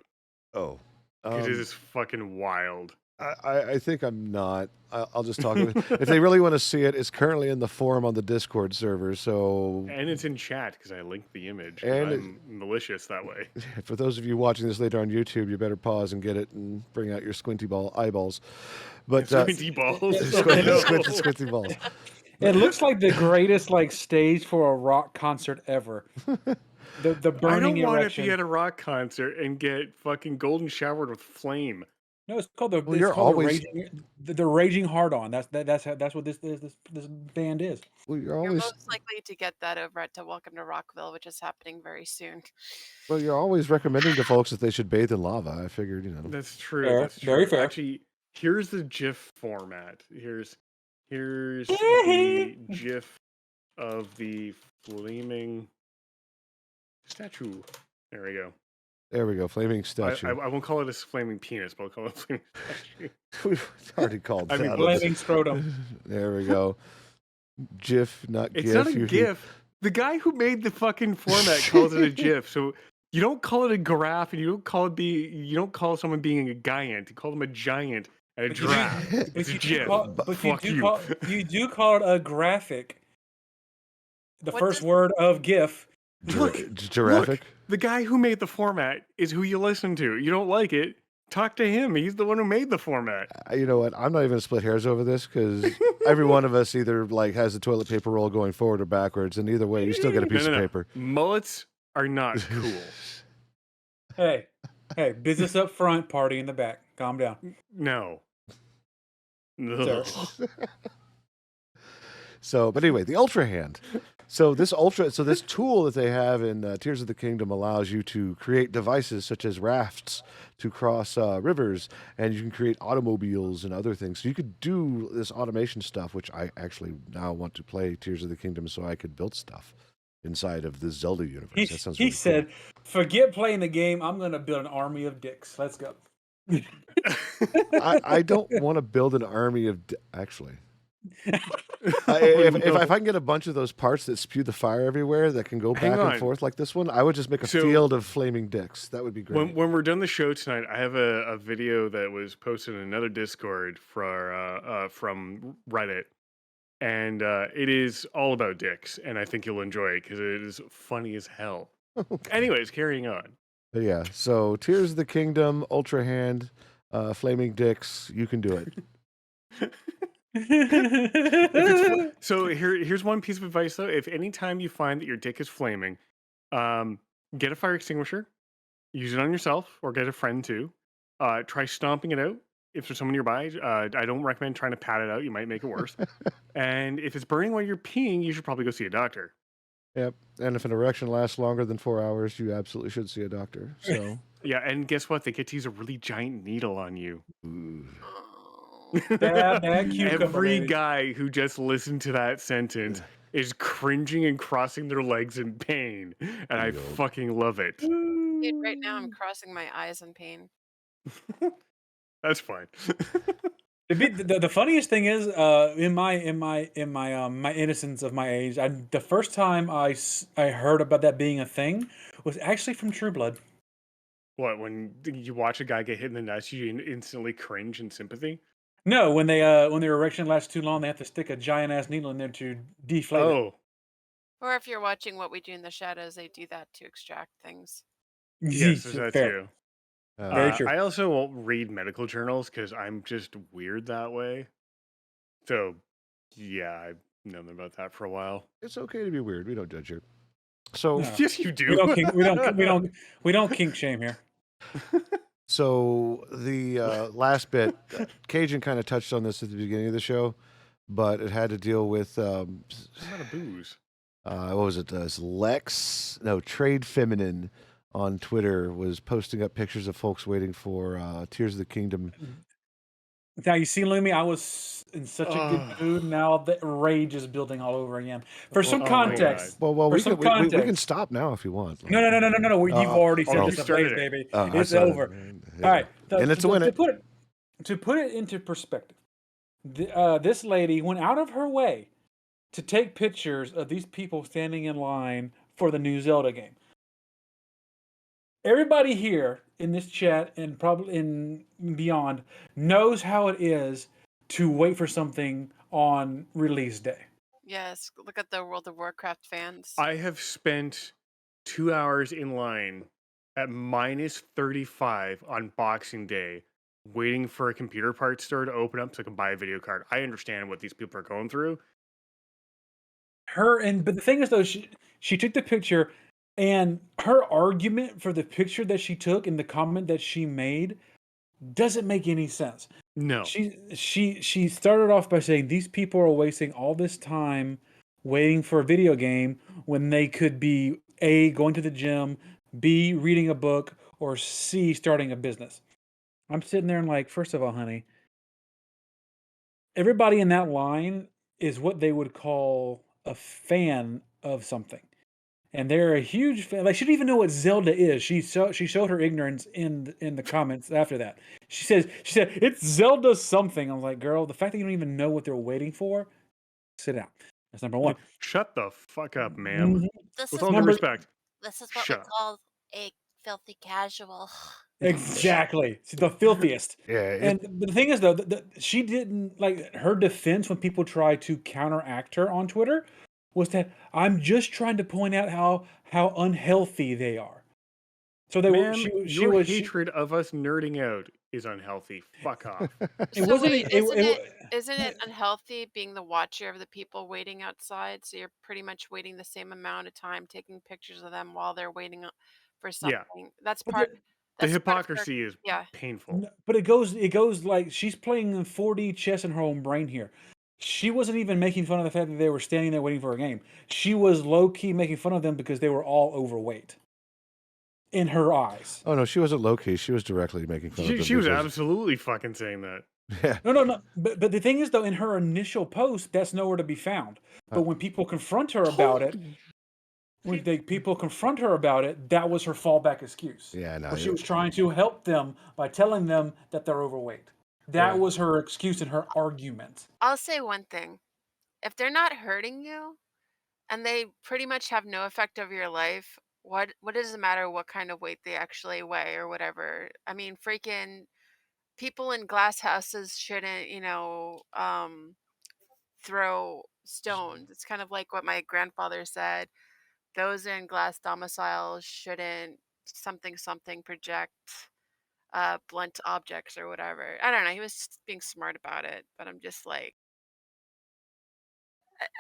oh, Because it is fucking wild. I think I'm not. I'll just talk. If they really want to see it, it's currently in the forum on the Discord server. So, And it's in chat because I linked the image. And I'm malicious that way. for those of you watching this later on YouTube, you better pause and get it and bring out your squinty eyeballs. But Squinty balls. squinty balls. It looks like the greatest stage for a rock concert ever. The I burning don't want to erection. be at a rock concert and get fucking golden showered with flame. No, it's called the. Well, it's you're called always- the raging hard on. That's what this band is. Well, you're You're always most likely to get that over at Welcome to Rockville, which is happening very soon. recommending to folks that they should bathe in lava. I figured, That's true. Fair, That's true. very fair. Actually, here's the GIF format. Here's the GIF of the flaming statue. There we go. There we go, flaming statue. I won't call it a flaming penis, but I'll call it a flaming statue. We've already called I mean, that. Flaming scrotum. There we go. GIF, not It's GIF. not a You- GIF. The guy who made the fucking format calls it a GIF. So you don't call it a graph, and you don't call someone being a giant. You call them a giant and a But you- giraffe. It's a GIF. Fuck you. You do call it a graphic. The What first does- word of GIF. Look, Giraffic. the guy who made the format is who you listen to. You don't like it, Talk to him. He's the one who made the format. You know what? I'm not even gonna split hairs over this because every one of us either like has the toilet paper roll going forward or backwards, and either way, you still get a piece of paper. Mullets are not cool. Hey, business up front, party in the back. Calm down. No. Sir. So, but anyway, the ultrahand. So this tool that they have in Tears of the Kingdom allows you to create devices such as rafts to cross rivers, and you can create automobiles and other things. So you could do this automation stuff, which I actually now want to play Tears of the Kingdom so I could build stuff inside of the Zelda universe. That sounds really cool. Said, "Forget playing the game. I'm going to build an army of dicks. Let's go." I don't want to build an army of actually. If I can get a bunch of those parts that spew the fire everywhere that can go back and forth like this one, I would just make a field of flaming dicks. That would be great. When we're done the show tonight, I have a video that was posted in another Discord from Reddit, and it is all about dicks, and I think you'll enjoy it because it is funny as hell. Okay. Anyways, carrying on. But yeah, so Tears of the Kingdom, Ultrahand, flaming dicks, you can do it. So here's one piece of advice though. If anytime you find that your dick is flaming, get a fire extinguisher, use it on yourself or get a friend too. Try stomping it out if there's someone nearby. I don't recommend trying to pat it out. You might make it worse. And if it's burning while you're peeing, you should probably go see a doctor. Yep. And if an erection lasts longer than 4 hours, you absolutely should see a doctor. So yeah, and guess what? They get to use a really giant needle on you. Every guy who just listened to that sentence is cringing and crossing their legs in pain, and I fucking love it. Dude, right now I'm crossing my eyes in pain. That's fine. The funniest thing is, in my innocence of my age, the first time I heard about that being a thing was actually from True Blood. What, when you watch a guy get hit in the nuts, you instantly cringe in sympathy? No, when their erection lasts too long, they have to stick a giant ass needle in there to deflate it. Or if you're watching What We Do in the Shadows, they do that to extract things. Yes, there's that too. Very true. I also won't read medical journals because I'm just weird that way. So, yeah, I've known about that for a while. It's okay to be weird. We don't judge you. So yes, you do. We don't kink shame here. So the last bit, Cajun kind of touched on this at the beginning of the show, but it had to deal with what about a booze? What was it? Trade Feminine on Twitter was posting up pictures of folks waiting for Tears of the Kingdom. Now you see, Lumi, I was in such a good mood. Now the rage is building all over again. For some context, we can stop now if you want. No. You've already said it's a place, baby. It's over. All right, and it's a win. To put it into perspective, this lady went out of her way to take pictures of these people standing in line for the new Zelda game. Everybody here in this chat and probably in beyond knows how it is to wait for something on release day. Yes, look at the World of Warcraft fans. I have spent 2 hours in line at -35 on Boxing Day waiting for a computer parts store to open up so I can buy a video card. I understand what these people are going through. But the thing is though, she took the picture. And her argument for the picture that she took and the comment that she made doesn't make any sense. No. She started off by saying these people are wasting all this time waiting for a video game when they could be A, going to the gym, B, reading a book, or C, starting a business. I'm sitting there and like, first of all, honey, everybody in that line is what they would call a fan of something. And they're a huge fan. Like, she didn't even know what Zelda is. She showed her ignorance in the comments after that. She said it's Zelda something. I was like, girl, the fact that you don't even know what they're waiting for, sit down. That's number one. Shut the fuck up, ma'am. Mm-hmm. With all due respect. This is what we call a filthy casual. Exactly. She's the filthiest. Yeah. But the thing is, though, she didn't, like, her defense when people try to counteract her on Twitter was that I'm just trying to point out how unhealthy they are. So they were. Man, She your was. hatred of us nerding out is unhealthy. Fuck off. It So wasn't. wait, It isn't it unhealthy being the watcher of the people waiting outside? So you're pretty much waiting the same amount of time, taking pictures of them while they're waiting for Yeah. something. That's but part. The That's part of her. hypocrisy is Yeah. painful. But it goes like she's playing in 4D chess in her own brain here. She wasn't even making fun of the fact that they were standing there waiting for a game. She was low key making fun of them because they were all overweight in her eyes. Oh no, she wasn't low key. She was directly making fun of them. She was because- absolutely fucking saying that. Yeah. No. But the thing is, though, in her initial post, that's nowhere to be found. But when people confront her about it, people confront her about it, that was her fallback excuse. Yeah, no. Where she was trying to help them by telling them that they're overweight. That was her excuse and her argument. I'll say one thing. If they're not hurting you and they pretty much have no effect over your life, what does it matter what kind of weight they actually weigh or whatever? I mean, freaking people in glass houses shouldn't, throw stones. It's kind of like what my grandfather said. Those in glass domiciles shouldn't something project blunt objects or whatever. I don't know. He was just being smart about it, but I'm just like,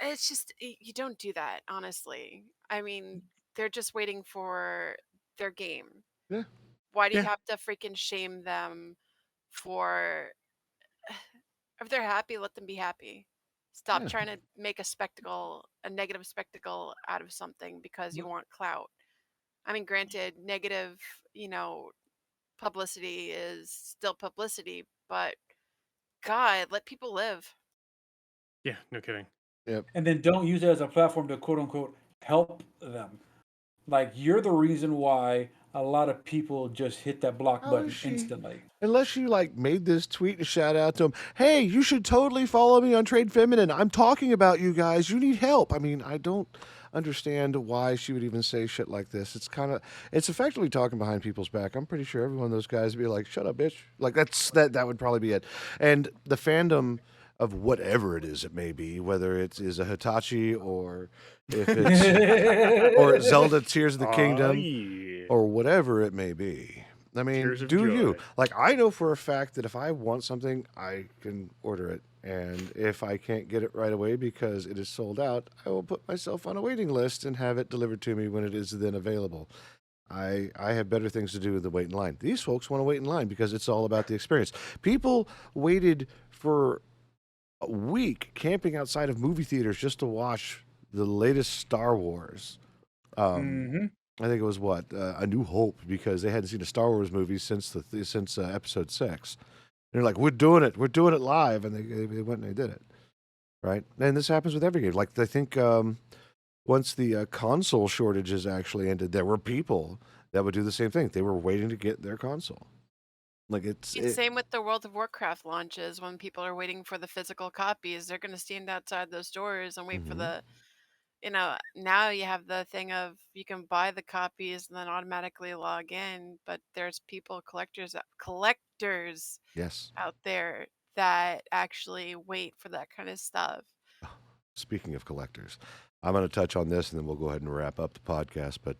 it's just you don't do that, honestly. I mean, they're just waiting for their game. Yeah. Why do you Yeah. have to freaking shame them for if they're happy, let them be happy. Stop Yeah. trying to make a negative spectacle out of something because you want clout. I mean, granted, negative, publicity is still publicity, but God, let people live. Yeah, no kidding. And then don't use it as a platform to quote unquote help them. Like you're the reason why a lot of people just hit that block button instantly. Unless you like made this tweet and shout out to them, hey, you should totally follow me on Trade Feminine. I'm talking about you guys. You need help. I mean, I don't understand why she would even say shit like this. It's effectively talking behind people's back. I'm pretty sure every one of those guys would be like, shut up, bitch. Like that would probably be it. And the fandom of whatever it is it may be, whether it is a Hitachi or if it's or Zelda Tears of the Kingdom Yeah. or whatever it may be. I mean, Tears of do joy. you? Like, I know for a fact that if I want something, I can order it. And if I can't get it right away because it is sold out, I will put myself on a waiting list and have it delivered to me when it is then available. I have better things to do than wait in line. These folks want to wait in line because it's all about the experience. People waited for a week camping outside of movie theaters just to watch the latest Star Wars. I think it was A New Hope, because they hadn't seen a Star Wars movie since Episode 6. And they're like, we're doing it live, and they went and they did it, right? And this happens with every game. Like I think once the console shortages actually ended, there were people that would do the same thing. They were waiting to get their console. Like Same with the World of Warcraft launches. When people are waiting for the physical copies, they're going to stand outside those doors and wait for the, now you have the thing of you can buy the copies and then automatically log in, but there's collectors yes. out there that actually wait for that kind of stuff. Speaking of collectors, I'm going to touch on this and then we'll go ahead and wrap up the podcast. But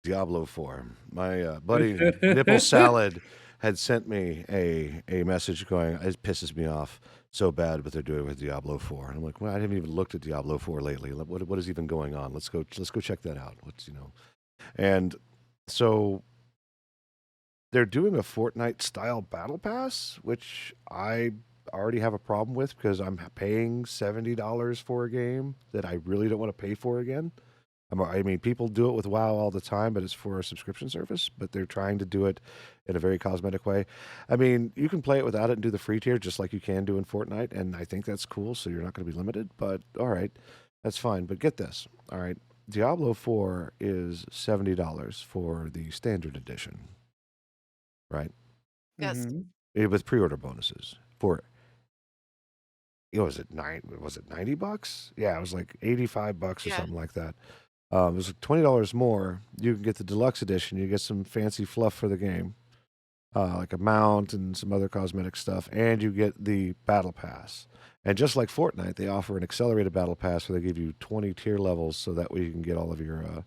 Diablo 4, my buddy Nipple Salad had sent me a message going, it pisses me off so bad what they're doing with Diablo 4. And I'm like, well, I haven't even looked at Diablo 4 lately. What is even going on? Let's go check that out. And so they're doing a Fortnite style battle pass, which I already have a problem with because I'm paying $70 for a game that I really don't want to pay for again. I mean, people do it with WoW all the time, but it's for a subscription service, but they're trying to do it in a very cosmetic way. I mean, you can play it without it and do the free tier just like you can do in Fortnite, and I think that's cool, so you're not going to be limited, but all right, that's fine. But get this, all right, Diablo 4 is $70 for the standard edition, right? Yes. With pre-order bonuses for... was it $90? Yeah, it was like $85 or something like that. It was like $20 more. You can get the deluxe edition. You get some fancy fluff for the game, like a mount and some other cosmetic stuff, and you get the battle pass. And just like Fortnite, they offer an accelerated battle pass where they give you 20 tier levels, so that way you can get all of your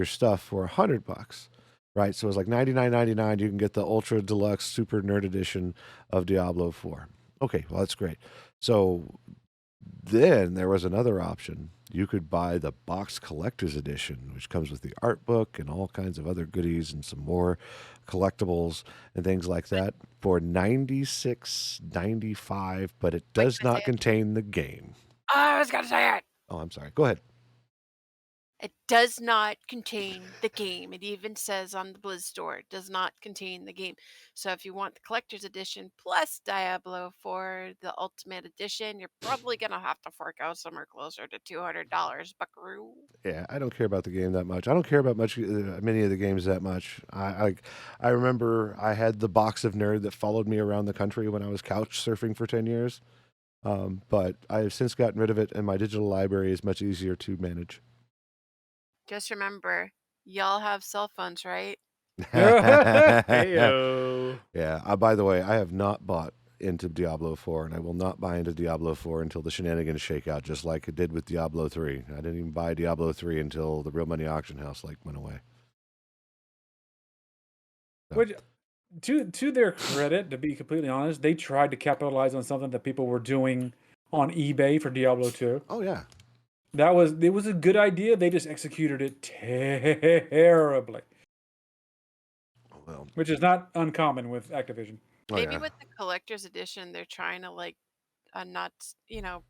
stuff for $100. right? So it's like $99.99. You can get the Ultra Deluxe Super Nerd Edition of Diablo 4. Okay, well, that's great. So then there was another option. You could buy the box collector's edition, which comes with the art book and all kinds of other goodies and some more collectibles and things like that for $96.95, but it does not contain the game. I was gonna say it. Oh, I'm sorry. Go ahead. It does not contain the game. It even says on the Blizz store, it does not contain the game. So if you want the collector's edition plus Diablo 4, the Ultimate Edition, you're probably gonna have to fork out somewhere closer to $200, buckaroo. Yeah, I don't care about the game that much. I don't care about many of the games that much. I remember I had the box of Nerd that followed me around the country when I was couch surfing for 10 years. But I have since gotten rid of it, and my digital library is much easier to manage. Just remember, y'all have cell phones, right? Heyo. Yeah. By the way, I have not bought into Diablo 4, and I will not buy into Diablo 4 until the shenanigans shake out, just like it did with Diablo 3. I didn't even buy Diablo 3 until the Real Money Auction House went away. So. Which, to their credit, to be completely honest, they tried to capitalize on something that people were doing on eBay for Diablo 2. Oh yeah. It was a good idea. They just executed it terribly. Well, which is not uncommon with Activision. Maybe with the collector's edition, they're trying to not,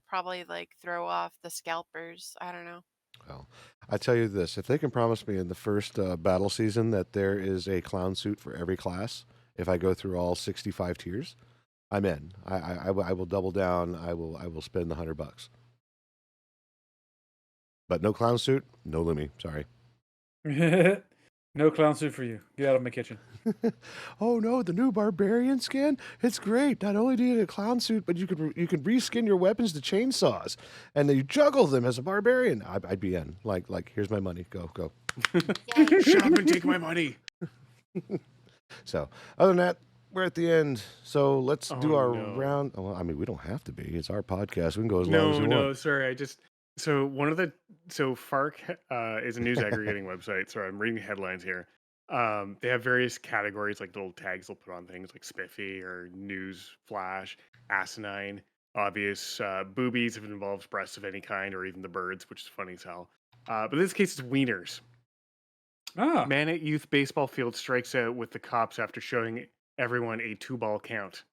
probably throw off the scalpers. I don't know. Well, I tell you this: if they can promise me in the first battle season that there is a clown suit for every class, if I go through all 65 tiers, I'm in. I will double down. I will spend the $100. But no clown suit, no Lumi. Sorry. No clown suit for you. Get out of my kitchen. Oh no, the new barbarian skin? It's great. Not only do you get a clown suit, but you can reskin your weapons to chainsaws, and then you juggle them as a barbarian. I'd be in. Like here's my money. Go. Shut up and take my money. So other than that, we're at the end. So let's do our round. Well, I mean, we don't have to be. It's our podcast. We can go as long as we want. No, sorry. So FARC is a news aggregating website. So I'm reading the headlines here. They have various categories, like little tags they'll put on things like spiffy or news flash, asinine, obvious, boobies if it involves breasts of any kind, or even the birds, which is funny as hell. But in this case, it's wieners. Man at youth baseball field strikes out with the cops after showing everyone a 2-ball count.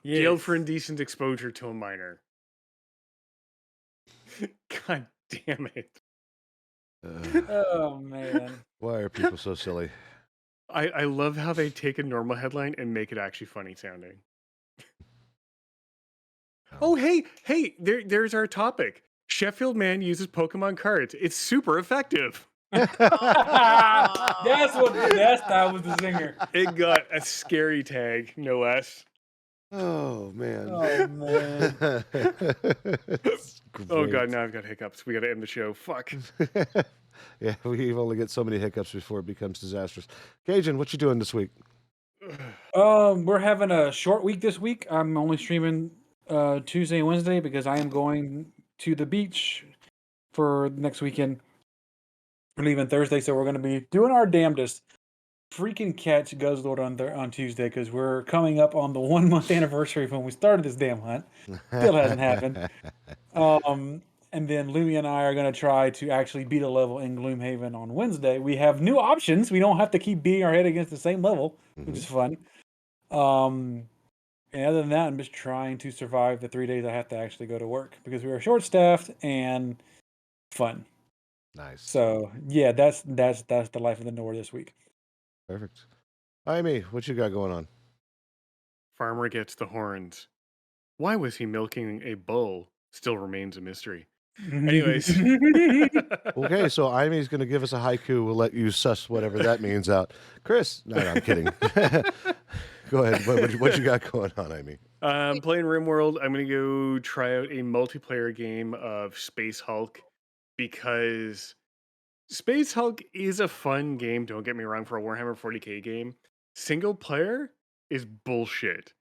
Jailed for indecent exposure to a minor. God damn it. Oh, man. Why are people so silly? I love how they take a normal headline and make it actually funny sounding. Oh, hey, there's our topic. Sheffield man uses Pokemon cards. It's super effective. That was the zinger. It got a scary tag, no less. Oh man. Oh god, now I've got hiccups. We gotta end the show. Fuck. Yeah, we only get so many hiccups before it becomes disastrous. Cajun, what you doing this week? We're having a short week this week. I'm only streaming Tuesday and Wednesday because I am going to the beach for next weekend. We're leaving Thursday, so we're going to be doing our damnedest. Freaking catch Guzzlord on Tuesday because we're coming up on the 1-month anniversary of when we started this damn hunt. Still hasn't happened. And then Louie and I are going to try to actually beat a level in Gloomhaven on Wednesday. We have new options. We don't have to keep beating our head against the same level, which is fun. And other than that, I'm just trying to survive the 3 days I have to actually go to work because we are short-staffed and fun. Nice. So yeah, that's the life of the Nord this week. Perfect. Amy, what you got going on? Farmer gets the horns. Why was he milking a bull? Still remains a mystery. Anyways. Okay, so Amy's going to give us a haiku. We'll let you suss whatever that means out. Chris, no, I'm kidding. Go ahead. What you got going on, Amy? I'm playing RimWorld. I'm going to go try out a multiplayer game of Space Hulk because Space Hulk is a fun game, don't get me wrong, for a Warhammer 40k game. Single player is bullshit.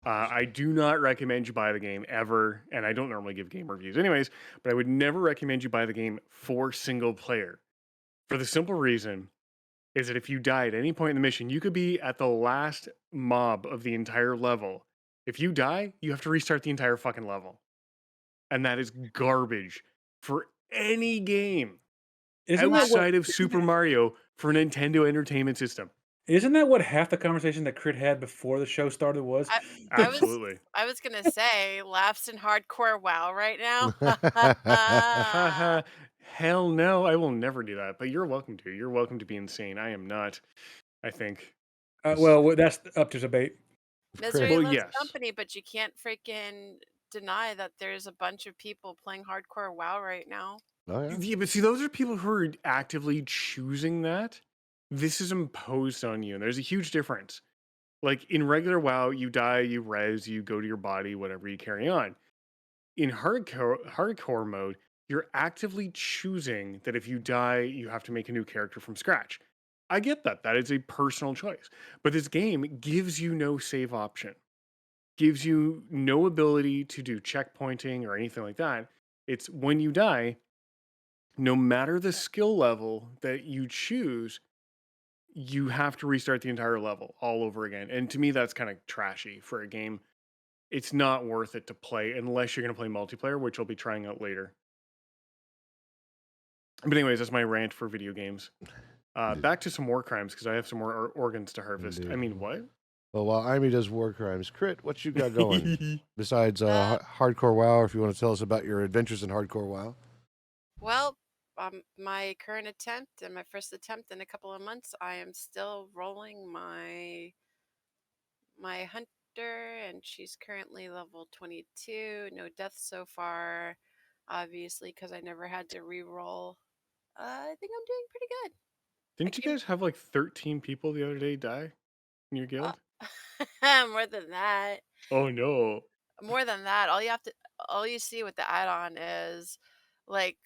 I do not recommend you buy the game ever, and I don't normally give game reviews anyways, but I would never recommend you buy the game for single player. For the simple reason is that if you die at any point in the mission, you could be at the last mob of the entire level. If you die, you have to restart the entire fucking level. And that is garbage for any game Isn't that what? outside of Super Mario for Nintendo Entertainment System. Isn't that what half the conversation that Crit had before the show started was? Absolutely. I was gonna say laughs in hardcore WoW right now. Haha. Hell no, I will never do that. But you're welcome to. You're welcome to be insane. I am not, I think. Well, that's up to debate. Misery Well, loves yes. company, but you can't freaking deny that there's a bunch of people playing hardcore WoW right now. Oh yeah. Yeah, but see, those are people who are actively choosing that. This is imposed on you, and there's a huge difference. Like in regular WoW, you die, you res, you go to your body, whatever, you carry on. In hardcore mode, you're actively choosing that if you die, you have to make a new character from scratch. I get that. That is a personal choice. But this game gives you no save option, gives you no ability to do checkpointing or anything like that. It's when you die, no matter the skill level that you choose, you have to restart the entire level all over again. And to me, that's kind of trashy for a game. It's not worth it to play unless you're going to play multiplayer, which I'll be trying out later. But anyways, that's my rant for video games. Back to some war crimes because I have some more organs to harvest. Indeed. I mean, what? Well, while Amy does war crimes, Crit, what you got going besides hardcore WoW? If you want to tell us about your adventures in hardcore WoW. Well, my current attempt and my first attempt in a couple of months, I am still rolling my hunter, and she's currently level 22. No deaths so far, obviously, because I never had to re-roll. I think I'm doing pretty good. Didn't you guys have like 13 people the other day die in your guild? More than that. Oh no. More than that, all you see with the add-on is like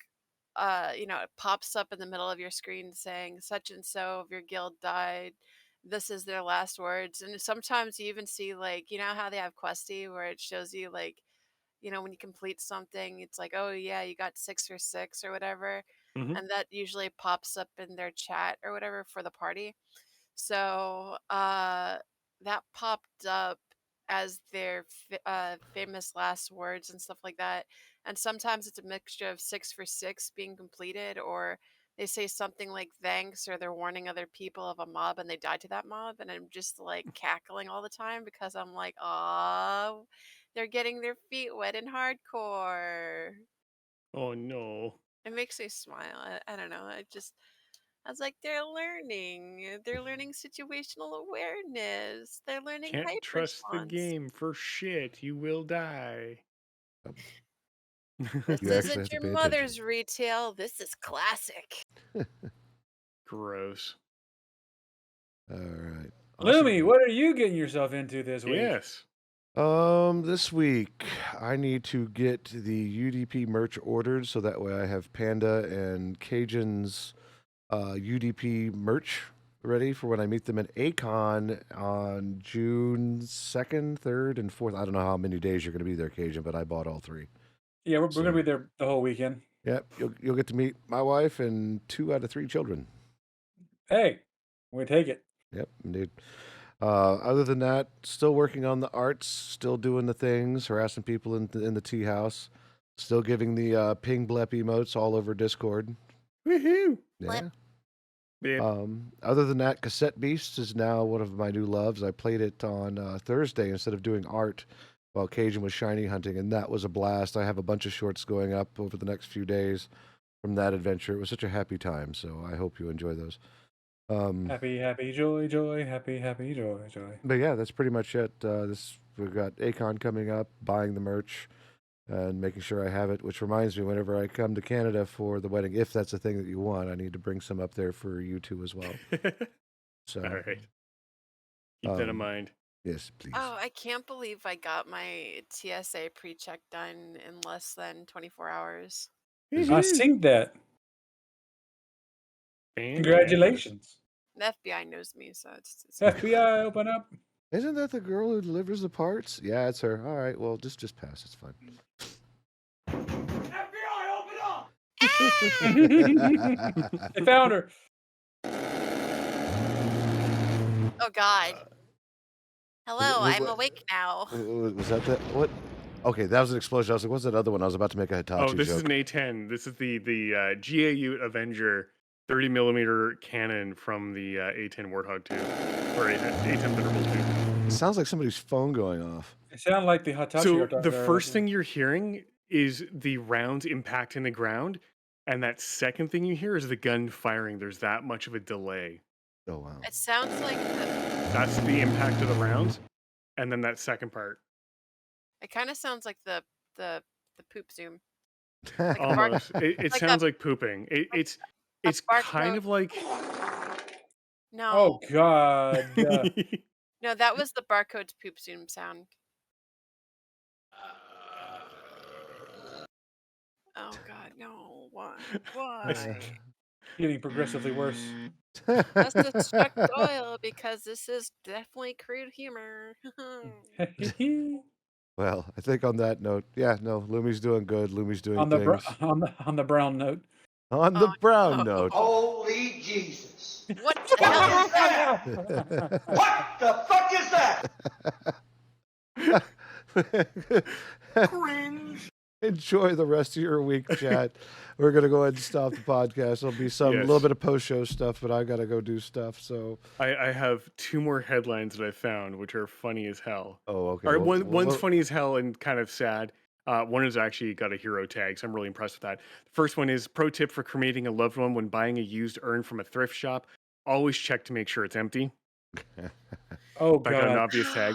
it pops up in the middle of your screen saying such and so of your guild died. This is their last words. And sometimes you even see, like, you know how they have Questy where it shows you, like, when you complete something, it's like, oh yeah, you got 6 or 6 or whatever. Mhm. And that usually pops up in their chat or whatever for the party. So that popped up as their famous last words and stuff like that. And sometimes it's a mixture of 6 for 6 being completed, or they say something like thanks, or they're warning other people of a mob and they die to that mob. And I'm just like cackling all the time because I'm like, oh, they're getting their feet wet in hardcore. Oh no. It makes me smile. I don't know. I was like, they're learning. They're learning situational awareness. They're learning Can't hyper trust the response. game for shit. You will die. This You actually have isn't to your pay mother's retail. This is classic. Gross. All right. Lumi, what are you getting yourself into this week? Yes. This week I need to get the UDP merch ordered so that way I have Panda and Cajun's UDP merch ready for when I meet them at ACON on June 2nd, 3rd, and 4th. I don't know how many days you're going to be there, Cajun, but I bought all 3. Yeah, we're going to be there the whole weekend. Yep, you'll get to meet my wife and 2 out of 3 children. Hey, we take it. Yep, indeed. Other than that, still working on the arts, still doing the things, harassing people in the tea house, still giving the ping blep emotes all over Discord. Woohoo. Yeah. Yeah. Other than that, Cassette Beasts is now one of my new loves. I played it on Thursday instead of doing art while Cajun was shiny hunting, and that was a blast. I have a bunch of shorts going up over the next few days from that adventure. It was such a happy time, so I hope you enjoy those. Happy, happy, joy, joy, happy, happy, joy, joy. But yeah, that's pretty much it. We've got ACON coming up, buying the merch, and making sure I have it, which reminds me, whenever I come to Canada for the wedding, if that's a thing that you want, I need to bring some up there for you two as well. So, all right. Keep that in mind. Yes, please. Oh, I can't believe I got my TSA pre-check done in less than 24 hours. I seen that. Congratulations. The FBI knows me, so it's FBI, open up. Isn't that the girl who delivers the parts? Yeah, it's her. All right, well, just pass. It's fine. FBI, open up! They found her. Oh God. Hello, Wait, I'm what- awake now. Was that the what? Okay, that was an explosion. I was like, what's that other one? I was about to make a Hitachi Oh, this joke. is an A10. This is the GAU Avenger 30 millimeter cannon from the A10 Warthog 2 or A10 Thunderbolt 2. It sounds like somebody's phone going off. It sounded like the Hitachi. So you're talking the about. first thing you're hearing is the rounds impacting the ground, and that second thing you hear is the gun firing. There's that much of a delay. Oh wow. It sounds like That's the impact of the rounds, and then that second part. it kind of sounds like the poop zoom. Like a bark, Almost. It like sounds a like pooping. It's kind barcode. of like. No, Oh God. no, that was the barcode's poop zoom sound. Oh God, no! Why? Why? Getting progressively worse. Must have struck oil because this is definitely crude humor. Well, I think on that note, yeah, no, Lumi's doing good. Lumi's doing on the things. on the brown note. On the Oh, brown no. note. Holy Jesus. What the hell is that? What the fuck is that? Cringe. Enjoy the rest of your week, chat. We're gonna go ahead and stop the podcast. There'll be some Yes. little bit of post-show stuff, but I gotta go do stuff. So, I have two more headlines that I found, which are funny as hell. oh, okay. All right, well, one's funny as hell and kind of sad. One has actually got a hero tag, so I'm really impressed with that. The first one is pro tip for cremating a loved one when buying a used urn from a thrift shop. Always check to make sure it's empty. Oh I got an God. obvious tag.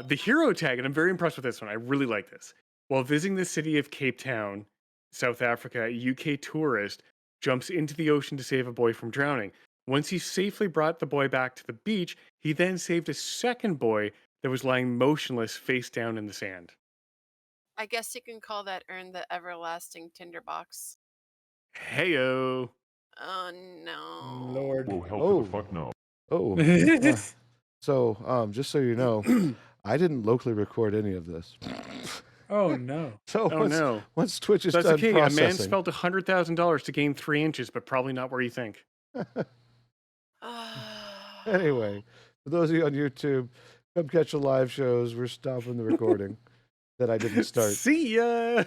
The hero tag, and I'm very impressed with this one. I really like this. While visiting the city of Cape Town, South Africa, a UK tourist jumps into the ocean to save a boy from drowning. Once he safely brought the boy back to the beach, he then saved a second boy that was lying motionless face down in the sand. I guess you can call that urn the everlasting tinderbox. Heyo. Oh no. Lord. Whoa, hell Oh. to the fuck no. Oh, so just so you know, I didn't locally record any of this. Oh no. So Oh no. once Twitch is That's done okay. A man processing, spent $100,000 to gain 3 inches, but probably not where you think. anyway, for those of you on YouTube, come catch the live shows. We're stopping the recording that I didn't start. See ya.